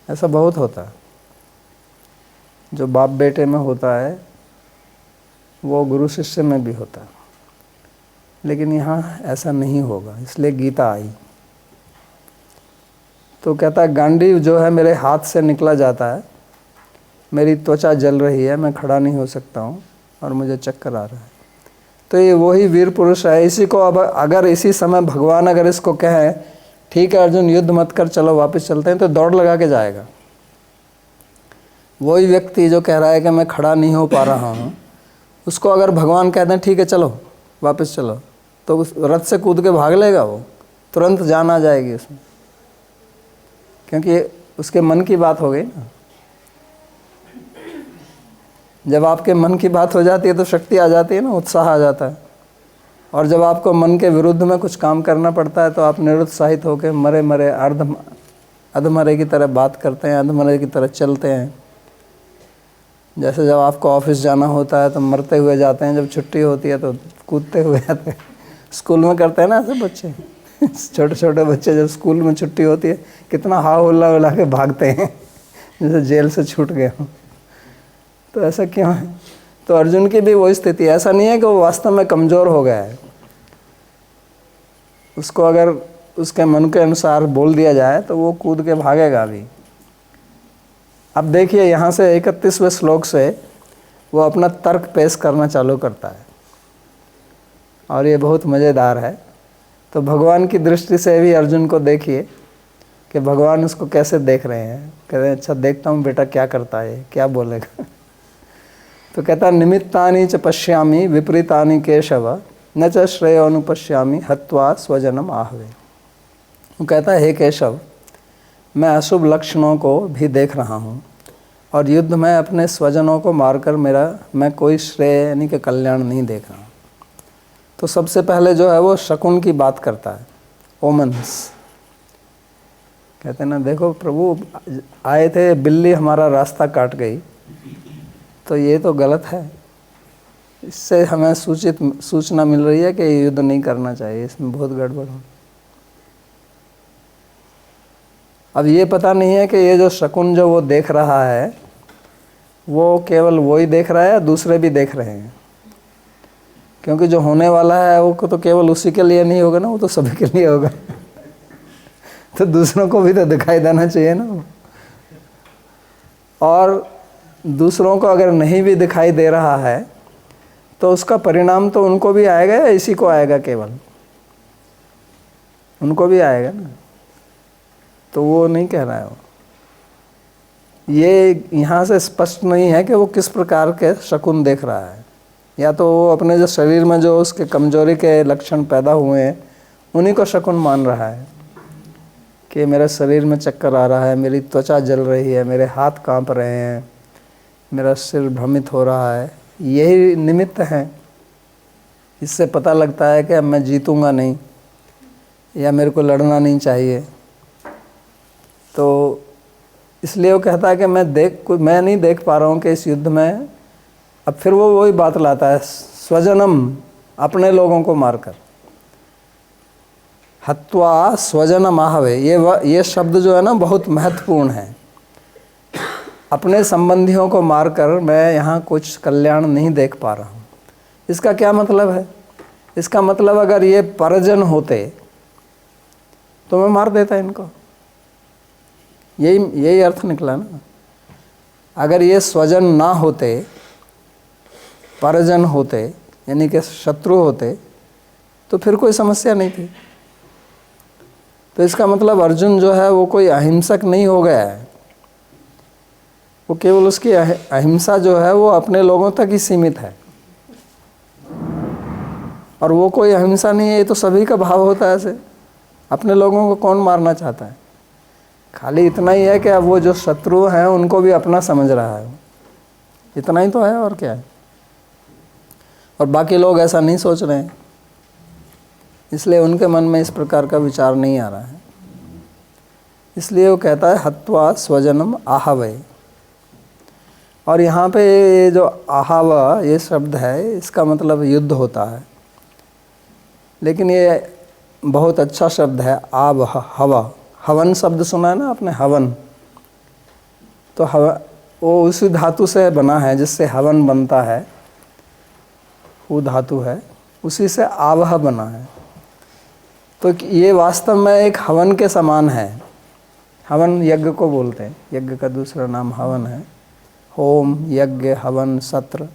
ऐसा बहुत होता है, जो बाप बेटे में होता है वो गुरु शिष्य में भी होता है। लेकिन यहाँ ऐसा नहीं होगा, इसलिए गीता आई। तो कहता है गांडीव जो है मेरे हाथ से निकला जाता है, मेरी त्वचा जल रही है, मैं खड़ा नहीं हो सकता हूँ और मुझे चक्कर आ रहा है। तो ये वही वीर पुरुष है। इसी को अब अगर इसी समय भगवान अगर इसको कहे ठीक है अर्जुन युद्ध मत कर, चलो वापस चलते हैं, तो दौड़ लगा के जाएगा। वही व्यक्ति जो कह रहा है कि मैं खड़ा नहीं हो पा रहा हूँ, उसको अगर भगवान कहते हैं ठीक है चलो वापस चलो, तो उस रथ से कूद के भाग लेगा, वो तुरंत जान आ जाएगी उसमें, क्योंकि उसके मन की बात हो गई ना। जब आपके मन की बात हो जाती है तो शक्ति आ जाती है ना, उत्साह आ जाता है। और जब आपको मन के विरुद्ध में कुछ काम करना पड़ता है तो आप निरुत्साहित होकर मरे मरे अधमरे की तरह बात करते हैं, अधमरे की तरह चलते हैं। जैसे जब आपको ऑफिस जाना होता है तो मरते हुए जाते हैं, जब छुट्टी होती है तो कूदते हुए आते हैं। स्कूल में करते हैं ना ऐसे बच्चे, छोटे छोटे बच्चे जब स्कूल में छुट्टी होती है कितना हा हुल्ला उल्ला के भागते हैं जैसे जेल से छूट गए हों। तो ऐसा क्यों है? तो अर्जुन की भी वही स्थिति है। ऐसा नहीं है कि वो वास्तव में कमज़ोर हो गया है, उसको अगर उसके मन के अनुसार बोल दिया जाए तो वो कूद के भागेगा भी। अब देखिए यहाँ से 31वें श्लोक से वो अपना तर्क पेश करना चालू करता है और ये बहुत मज़ेदार है। तो भगवान की दृष्टि से भी अर्जुन को देखिए कि भगवान उसको कैसे देख रहे हैं। कहते हैं अच्छा देखता हूँ बेटा क्या करता है, क्या बोलेगा। तो कहता है निमित्तानि च पश्यामि विपरीतानि केशव न च श्रेयोनुपश्यामि हत्वा स्वजनम आहवे। वो कहता है हे केशव, मैं अशुभ लक्षणों को भी देख रहा हूँ और युद्ध में अपने स्वजनों को मारकर मैं कोई श्रेय यानी कि कल्याण नहीं देख रहा। तो सबसे पहले जो है वो शकुन की बात करता है, ओमन्स। कहते हैं ना देखो प्रभु आए थे, बिल्ली हमारा रास्ता काट गई, तो ये तो गलत है। इससे हमें सूचना मिल रही है कि युद्ध नहीं करना चाहिए, इसमें बहुत गड़बड़ हो। अब ये पता नहीं है कि ये जो शकुन जो वो देख रहा है वो केवल वो ही देख रहा है या दूसरे भी देख रहे हैं, क्योंकि जो होने वाला है वो तो केवल उसी के लिए नहीं होगा ना, वो तो सभी के लिए होगा। तो दूसरों को भी तो दिखाई देना चाहिए ना। और दूसरों को अगर नहीं भी दिखाई दे रहा है तो उसका परिणाम तो उनको भी आएगा या इसी को आएगा? केवल उनको भी आएगा ना। तो वो नहीं कह रहा है वो। ये यहाँ से स्पष्ट नहीं है कि वो किस प्रकार के शकुन देख रहा है। या तो वो अपने जो शरीर में जो उसके कमजोरी के लक्षण पैदा हुए हैं उन्हीं को शकुन मान रहा है कि मेरे शरीर में चक्कर आ रहा है, मेरी त्वचा जल रही है, मेरे हाथ कांप रहे हैं, मेरा सिर भ्रमित हो रहा है। यही निमित्त हैं। इससे पता लगता है कि अब मैं जीतूंगा नहीं या मेरे को लड़ना नहीं चाहिए। तो इसलिए वो कहता है कि मैं नहीं देख पा रहा हूँ कि इस युद्ध में। अब फिर वो वही बात लाता है, स्वजनम, अपने लोगों को मारकर, हत्वा स्वजनम आहवे। ये शब्द जो है ना बहुत महत्वपूर्ण है। अपने संबंधियों को मारकर मैं यहाँ कुछ कल्याण नहीं देख पा रहा हूँ। इसका क्या मतलब है? इसका मतलब अगर ये परिजन होते तो मैं मार देता इनको, यही अर्थ निकला ना। अगर ये स्वजन ना होते, परिजन होते यानी कि शत्रु होते, तो फिर कोई समस्या नहीं थी। तो इसका मतलब अर्जुन जो है वो कोई अहिंसक नहीं हो गया है। वो केवल उसकी अहिंसा जो है वो अपने लोगों तक ही सीमित है। और वो कोई अहिंसा नहीं है, ये तो सभी का भाव होता है ऐसे। अपने लोगों को कौन मारना चाहता है? खाली इतना ही है कि अब वो जो शत्रु हैं उनको भी अपना समझ रहा है, इतना ही तो है, और क्या है। और बाकी लोग ऐसा नहीं सोच रहे हैं, इसलिए उनके मन में इस प्रकार का विचार नहीं आ रहा है। इसलिए वो कहता है हत्वा स्वजनम आहवै। और यहाँ पे ये जो आहव ये शब्द है इसका मतलब युद्ध होता है, लेकिन ये बहुत अच्छा शब्द है आव हवा। हवन शब्द सुना है ना आपने, हवन। तो वो उसी धातु से बना है जिससे हवन बनता है, वो धातु है, उसी से आवह बना है। तो ये वास्तव में एक हवन के समान है। हवन यज्ञ को बोलते हैं, यज्ञ का दूसरा नाम हवन है। होम, यज्ञ, हवन, सत्र,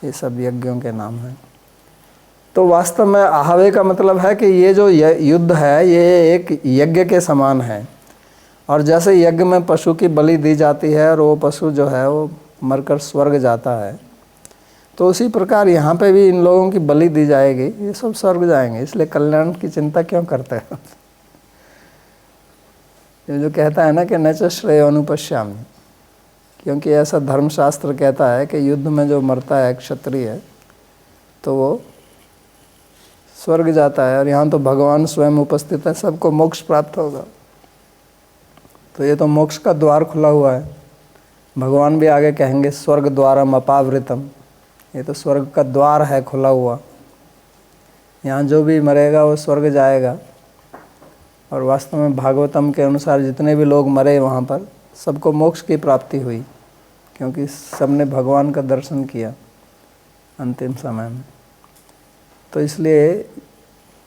ये सब यज्ञों के नाम हैं। तो वास्तव में आहवे का मतलब है कि ये जो युद्ध है ये एक यज्ञ के समान है। और जैसे यज्ञ में पशु की बलि दी जाती है और वो पशु जो है वो मरकर स्वर्ग जाता है, तो उसी प्रकार यहाँ पे भी इन लोगों की बलि दी जाएगी, ये सब स्वर्ग जाएंगे। इसलिए कल्याण की चिंता क्यों करते हैं? ये जो कहता है ना कि न च श्रेयोनुपश्यामि, क्योंकि ऐसा धर्मशास्त्र कहता है कि युद्ध में जो मरता है क्षत्रिय तो वो स्वर्ग जाता है। और यहाँ तो भगवान स्वयं उपस्थित है, सबको मोक्ष प्राप्त होगा। तो ये तो मोक्ष का द्वार खुला हुआ है, भगवान भी आगे कहेंगे स्वर्ग द्वारम अपावृतम, ये तो स्वर्ग का द्वार है खुला हुआ, यहाँ जो भी मरेगा वो स्वर्ग जाएगा। और वास्तव में भागवतम के अनुसार जितने भी लोग मरे वहाँ पर सबको मोक्ष की प्राप्ति हुई, क्योंकि सबने भगवान का दर्शन किया अंतिम समय में। तो इसलिए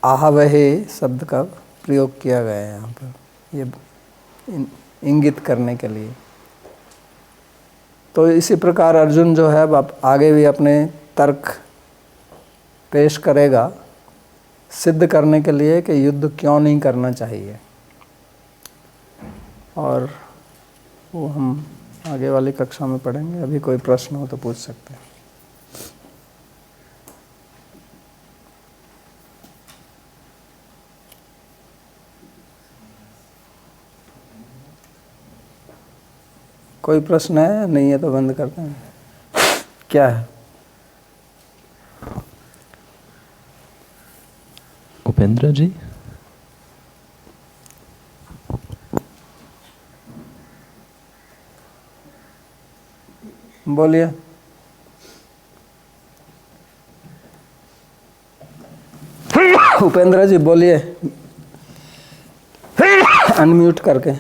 आहवहे शब्द का प्रयोग किया गया है यहाँ पर, ये इंगित करने के लिए। तो इसी प्रकार अर्जुन जो है अब आगे भी अपने तर्क पेश करेगा सिद्ध करने के लिए कि युद्ध क्यों नहीं करना चाहिए, और वो हम आगे वाली कक्षा में पढ़ेंगे। अभी कोई प्रश्न हो तो पूछ सकते हैं। कोई प्रश्न है? नहीं है तो बंद करते हैं। क्या है? उपेंद्र जी, बोलिए। उपेंद्र जी बोलिए, अनम्यूट करके।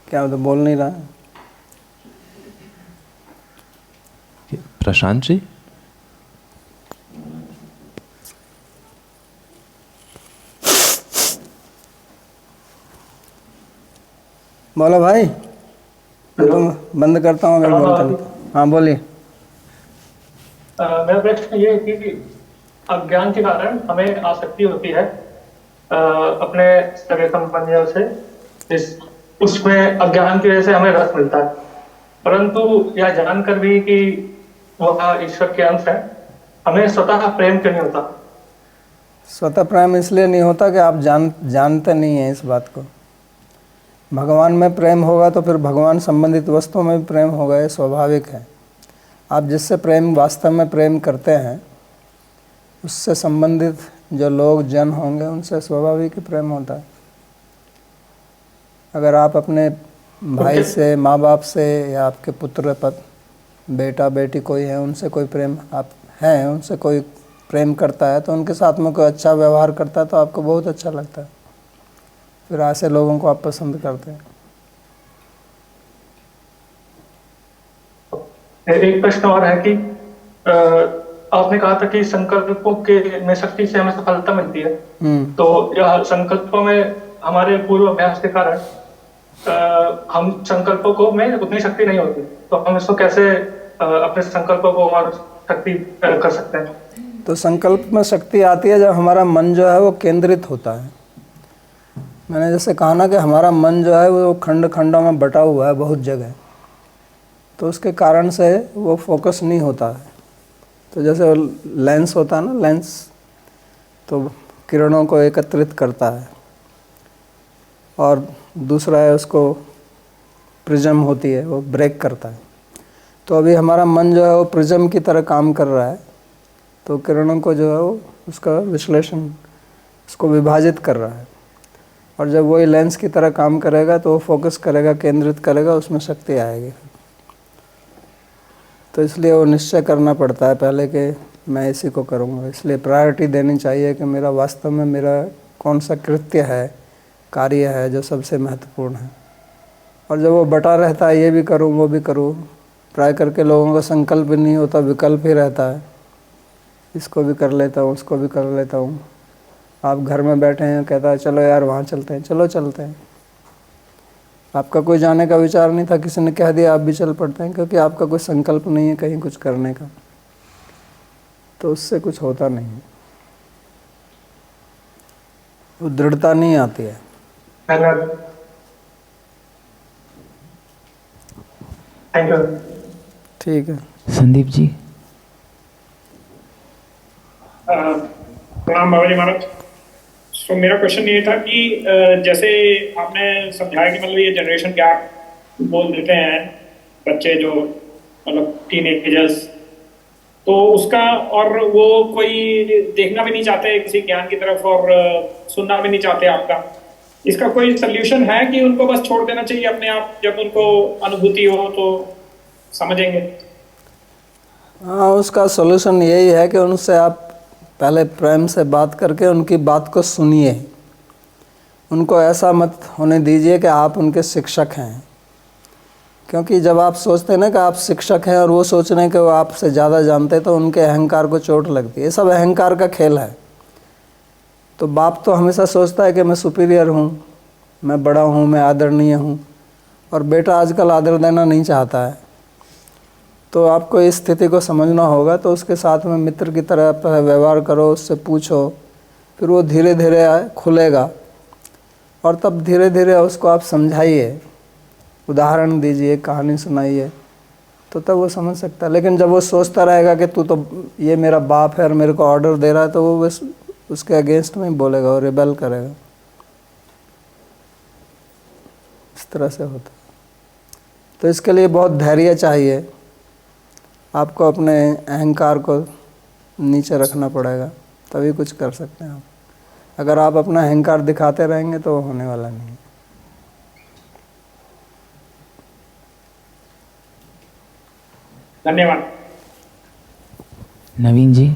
क्या तो बोल नहीं रहा है? प्रशांत जी, बोलो भाई। तो बंद करता हूँ अगर बोलता नहीं। हाँ बोलिए। मेरा प्रश्न ये है कि अज्ञान के कारण हमें आसक्ति होती है अपने सगे संबंधियों से, इस उसमें अज्ञान की वजह से हमें रस मिलता है, परंतु यह जानकर भी कि वह ईश्वर के अंश है, हमें स्वतः प्रेम क्यों नहीं होता? स्वतः प्रेम इसलिए नहीं होता कि आप जानते नहीं हैं इस बात को। भगवान में प्रेम होगा तो फिर भगवान संबंधित वस्तुओं में भी प्रेम होगा, ये स्वाभाविक है। आप जिससे प्रेम वास्तव में प्रेम करते हैं उससे संबंधित जो लोग जन होंगे उनसे स्वाभाविक ही प्रेम होता है। अगर आप अपने भाई से, माँ बाप से, या आपके पुत्र बेटा बेटी कोई है, उनसे कोई प्रेम आप हैं, उनसे कोई प्रेम करता है तो उनके साथ में कोई अच्छा व्यवहार करता है तो आपको बहुत अच्छा लगता है, फिर ऐसे लोगों को आप पसंद करते हैं। एक प्रश्न और है कि आपने कहा था कि संकल्पों के में शक्ति से हमें सफलता मिलती है, तो यह संकल्पों में हमारे पूर्व अभ्यास के कारण हम संकल्पों को में उतनी शक्ति नहीं होती, तो हम इसको कैसे अपने संकल्पों को और शक्ति कर सकते हैं? तो संकल्प में शक्ति आती है जब हमारा मन जो है वो केंद्रित होता है। मैंने जैसे कहा ना कि हमारा मन जो है वो खंड खंडों में बटा हुआ है बहुत जगह, तो उसके कारण से वो फोकस नहीं होता है। तो जैसे लेंस होता है ना, लेंस तो किरणों को एकत्रित करता है, और दूसरा है उसको प्रिज्म होती है वो ब्रेक करता है। तो अभी हमारा मन जो है वो प्रिज्म की तरह काम कर रहा है, तो किरणों को जो है वो उसका विश्लेषण, उसको विभाजित कर रहा है, और जब वही लेंस की तरह काम करेगा तो वो फोकस करेगा, केंद्रित करेगा, उसमें शक्ति आएगी। तो इसलिए वो निश्चय करना पड़ता है पहले कि मैं इसी को करूँगा। इसलिए प्रायोरिटी देनी चाहिए कि मेरा वास्तव में मेरा कौन सा कृत्य है, कार्य है जो सबसे महत्वपूर्ण है। और जब वो बटा रहता है, ये भी करूँ वो भी करूँ, ट्राई करके लोगों का संकल्प भी नहीं होता, विकल्प ही रहता है, इसको भी कर लेता हूँ, उसको भी कर लेता हूँ। आप घर में बैठे हैं, कहता है चलो यार वहाँ चलते हैं, चलो चलते हैं। आपका कोई जाने का विचार नहीं था, किसी ने कह दिया आप भी चल पड़ते हैं, क्योंकि आपका कोई संकल्प नहीं है कहीं कुछ करने का, तो उससे कुछ होता नहीं है, वो दृढ़ता नहीं आती है। Thank you. ठीक है। संदीप जी। प्रणाम बाबा जी महाराज। तो मेरा क्वेश्चन ये था कि जैसे आपने समझाया कि मतलब ये जनरेशन गैप बोल देते हैं, बच्चे जो मतलब टीनेजर्स, तो उसका, और वो कोई देखना भी नहीं चाहते किसी ज्ञान की तरफ और सुनना भी नहीं चाहते आपका, इसका कोई सल्यूशन है कि उनको बस छोड़ देना चाहिए अपने आप, जब उनको अनुभूति हो तो समझेंगे? हाँ, उसका सॉल्यूशन यही है कि उनसे आप पहले प्रेम से बात करके उनकी बात को सुनिए। उनको ऐसा मत होने दीजिए कि आप उनके शिक्षक हैं, क्योंकि जब आप सोचते हैं ना कि आप शिक्षक हैं और वो सोच रहे हैं कि वो आपसे ज़्यादा जानते हैं, तो उनके अहंकार को चोट लगती है। ये सब अहंकार का खेल है। तो बाप तो हमेशा सोचता है कि मैं सुपीरियर हूँ, मैं बड़ा हूँ, मैं आदरणीय हूँ, और बेटा आजकल आदर देना नहीं चाहता है। तो आपको इस स्थिति को समझना होगा। तो उसके साथ में मित्र की तरह व्यवहार करो, उससे पूछो, फिर वो धीरे धीरे खुलेगा, और तब धीरे धीरे उसको आप समझाइए, उदाहरण दीजिए, कहानी सुनाइए, तो तब वो समझ सकता है। लेकिन जब वो सोचता रहेगा कि तू तो ये मेरा बाप है और मेरे को ऑर्डर दे रहा है, तो वो बस उसके अगेंस्ट में बोलेगा और रिबेल करेगा। इस तरह से होता है। तो इसके लिए बहुत धैर्य चाहिए। आपको अपने अहंकार को नीचे रखना पड़ेगा, तभी कुछ कर सकते हैं आप। अगर आप अपना अहंकार दिखाते रहेंगे तो होने वाला नहीं है। धन्यवाद। नवीन जी।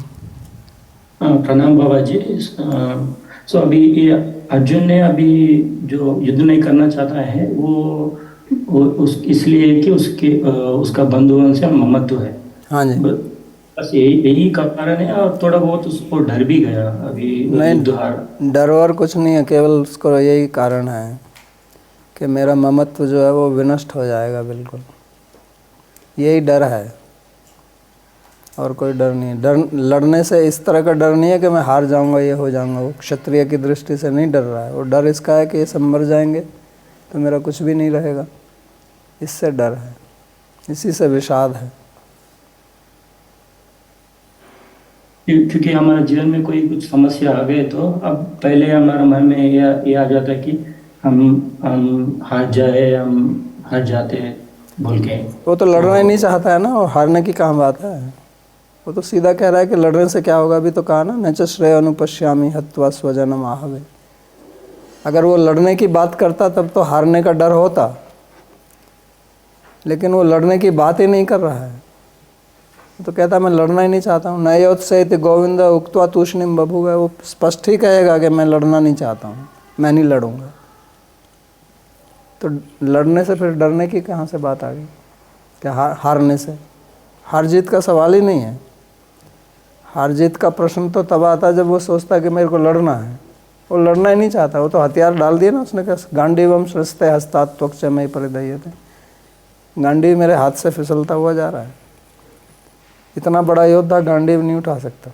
प्रणाम बाबा जी। सो अभी ये अर्जुन ने अभी जो युद्ध नहीं करना चाहता है वो इसलिए कि उसका बंधुओं से ममत्व है। हाँ जी, बस यही कारण है, और थोड़ा बहुत उसको डर भी गया अभी युद्ध हार। डर और कुछ नहीं है, केवल उसको यही कारण है कि मेरा ममत्व जो है वो विनष्ट हो जाएगा। बिल्कुल यही डर है, और कोई डर नहीं है। डर लड़ने से इस तरह का डर नहीं है कि मैं हार जाऊंगा, ये हो जाऊंगा। वो क्षत्रिय की दृष्टि से नहीं डर रहा है। वो डर इसका है कि ये सब मर जाएंगे तो मेरा कुछ भी नहीं रहेगा। इससे डर है, इसी से विषाद है। क्योंकि हमारे जीवन में कोई कुछ समस्या आ गए तो अब पहले हमारे मन में ये आ जाता है कि हम हार जाते बोल के। वो तो लड़ना ही नहीं चाहता है ना, और हारने की कहाँ बात है। वो तो सीधा कह रहा है कि लड़ने से क्या होगा। अभी तो कहा ना, न च श्रेय अनुपश्यामि हत्वा स्वजनम आहवे। अगर वो लड़ने की बात करता तब तो हारने का डर होता, लेकिन वो लड़ने की बात ही नहीं कर रहा है। तो कहता मैं लड़ना ही नहीं चाहता हूँ। नयोत्सेति गोविंद उक्त्वा तूष्णीम बभूव। वो स्पष्ट ही कहेगा कि मैं लड़ना नहीं चाहता हूँ, मैं नहीं लड़ूंगा। तो लड़ने से फिर डरने की कहाँ से बात आ गई? क्या हारने से? हार जीत का सवाल ही नहीं है। हार जीत का प्रश्न तो तब आता है जब वो सोचता है कि मेरे को लड़ना है। वो लड़ना ही नहीं चाहता। वो तो हथियार डाल दिए ना उसने, कहा गांडीवम सृजते हस्तात् त्वक्च मयि परिदह्यते। गांडीव मेरे हाथ से फिसलता हुआ जा रहा है। इतना बड़ा योद्धा गांडीव नहीं उठा सकता।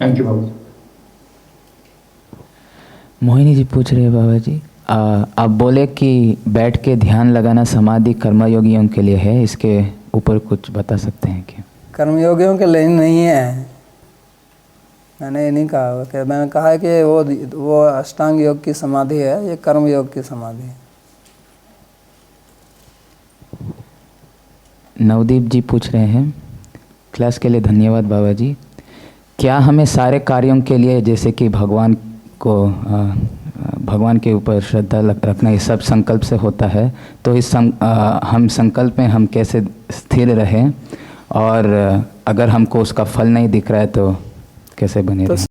थैंक यू बाबा। मोहिनी जी पूछ रहे हैं बाबा जी, आप बोले कि बैठ के ध्यान लगाना समाधि कर्मयोगियों के लिए है, इसके ऊपर कुछ बता सकते हैं क्या? कर्मयोगियों के लिए नहीं है, मैंने ये नहीं कहा। कि मैंने कहा है कि वो अष्टांग योग की समाधि है, ये कर्म योग की समाधि है। नवदीप जी पूछ रहे हैं, क्लास के लिए धन्यवाद बाबा जी। क्या हमें सारे कार्यों के लिए, जैसे कि भगवान के ऊपर श्रद्धा रखना, ये सब संकल्प से होता है, तो हम संकल्प में हम कैसे स्थिर रहें, और अगर हमको उसका फल नहीं दिख रहा है तो कैसे बने रहें?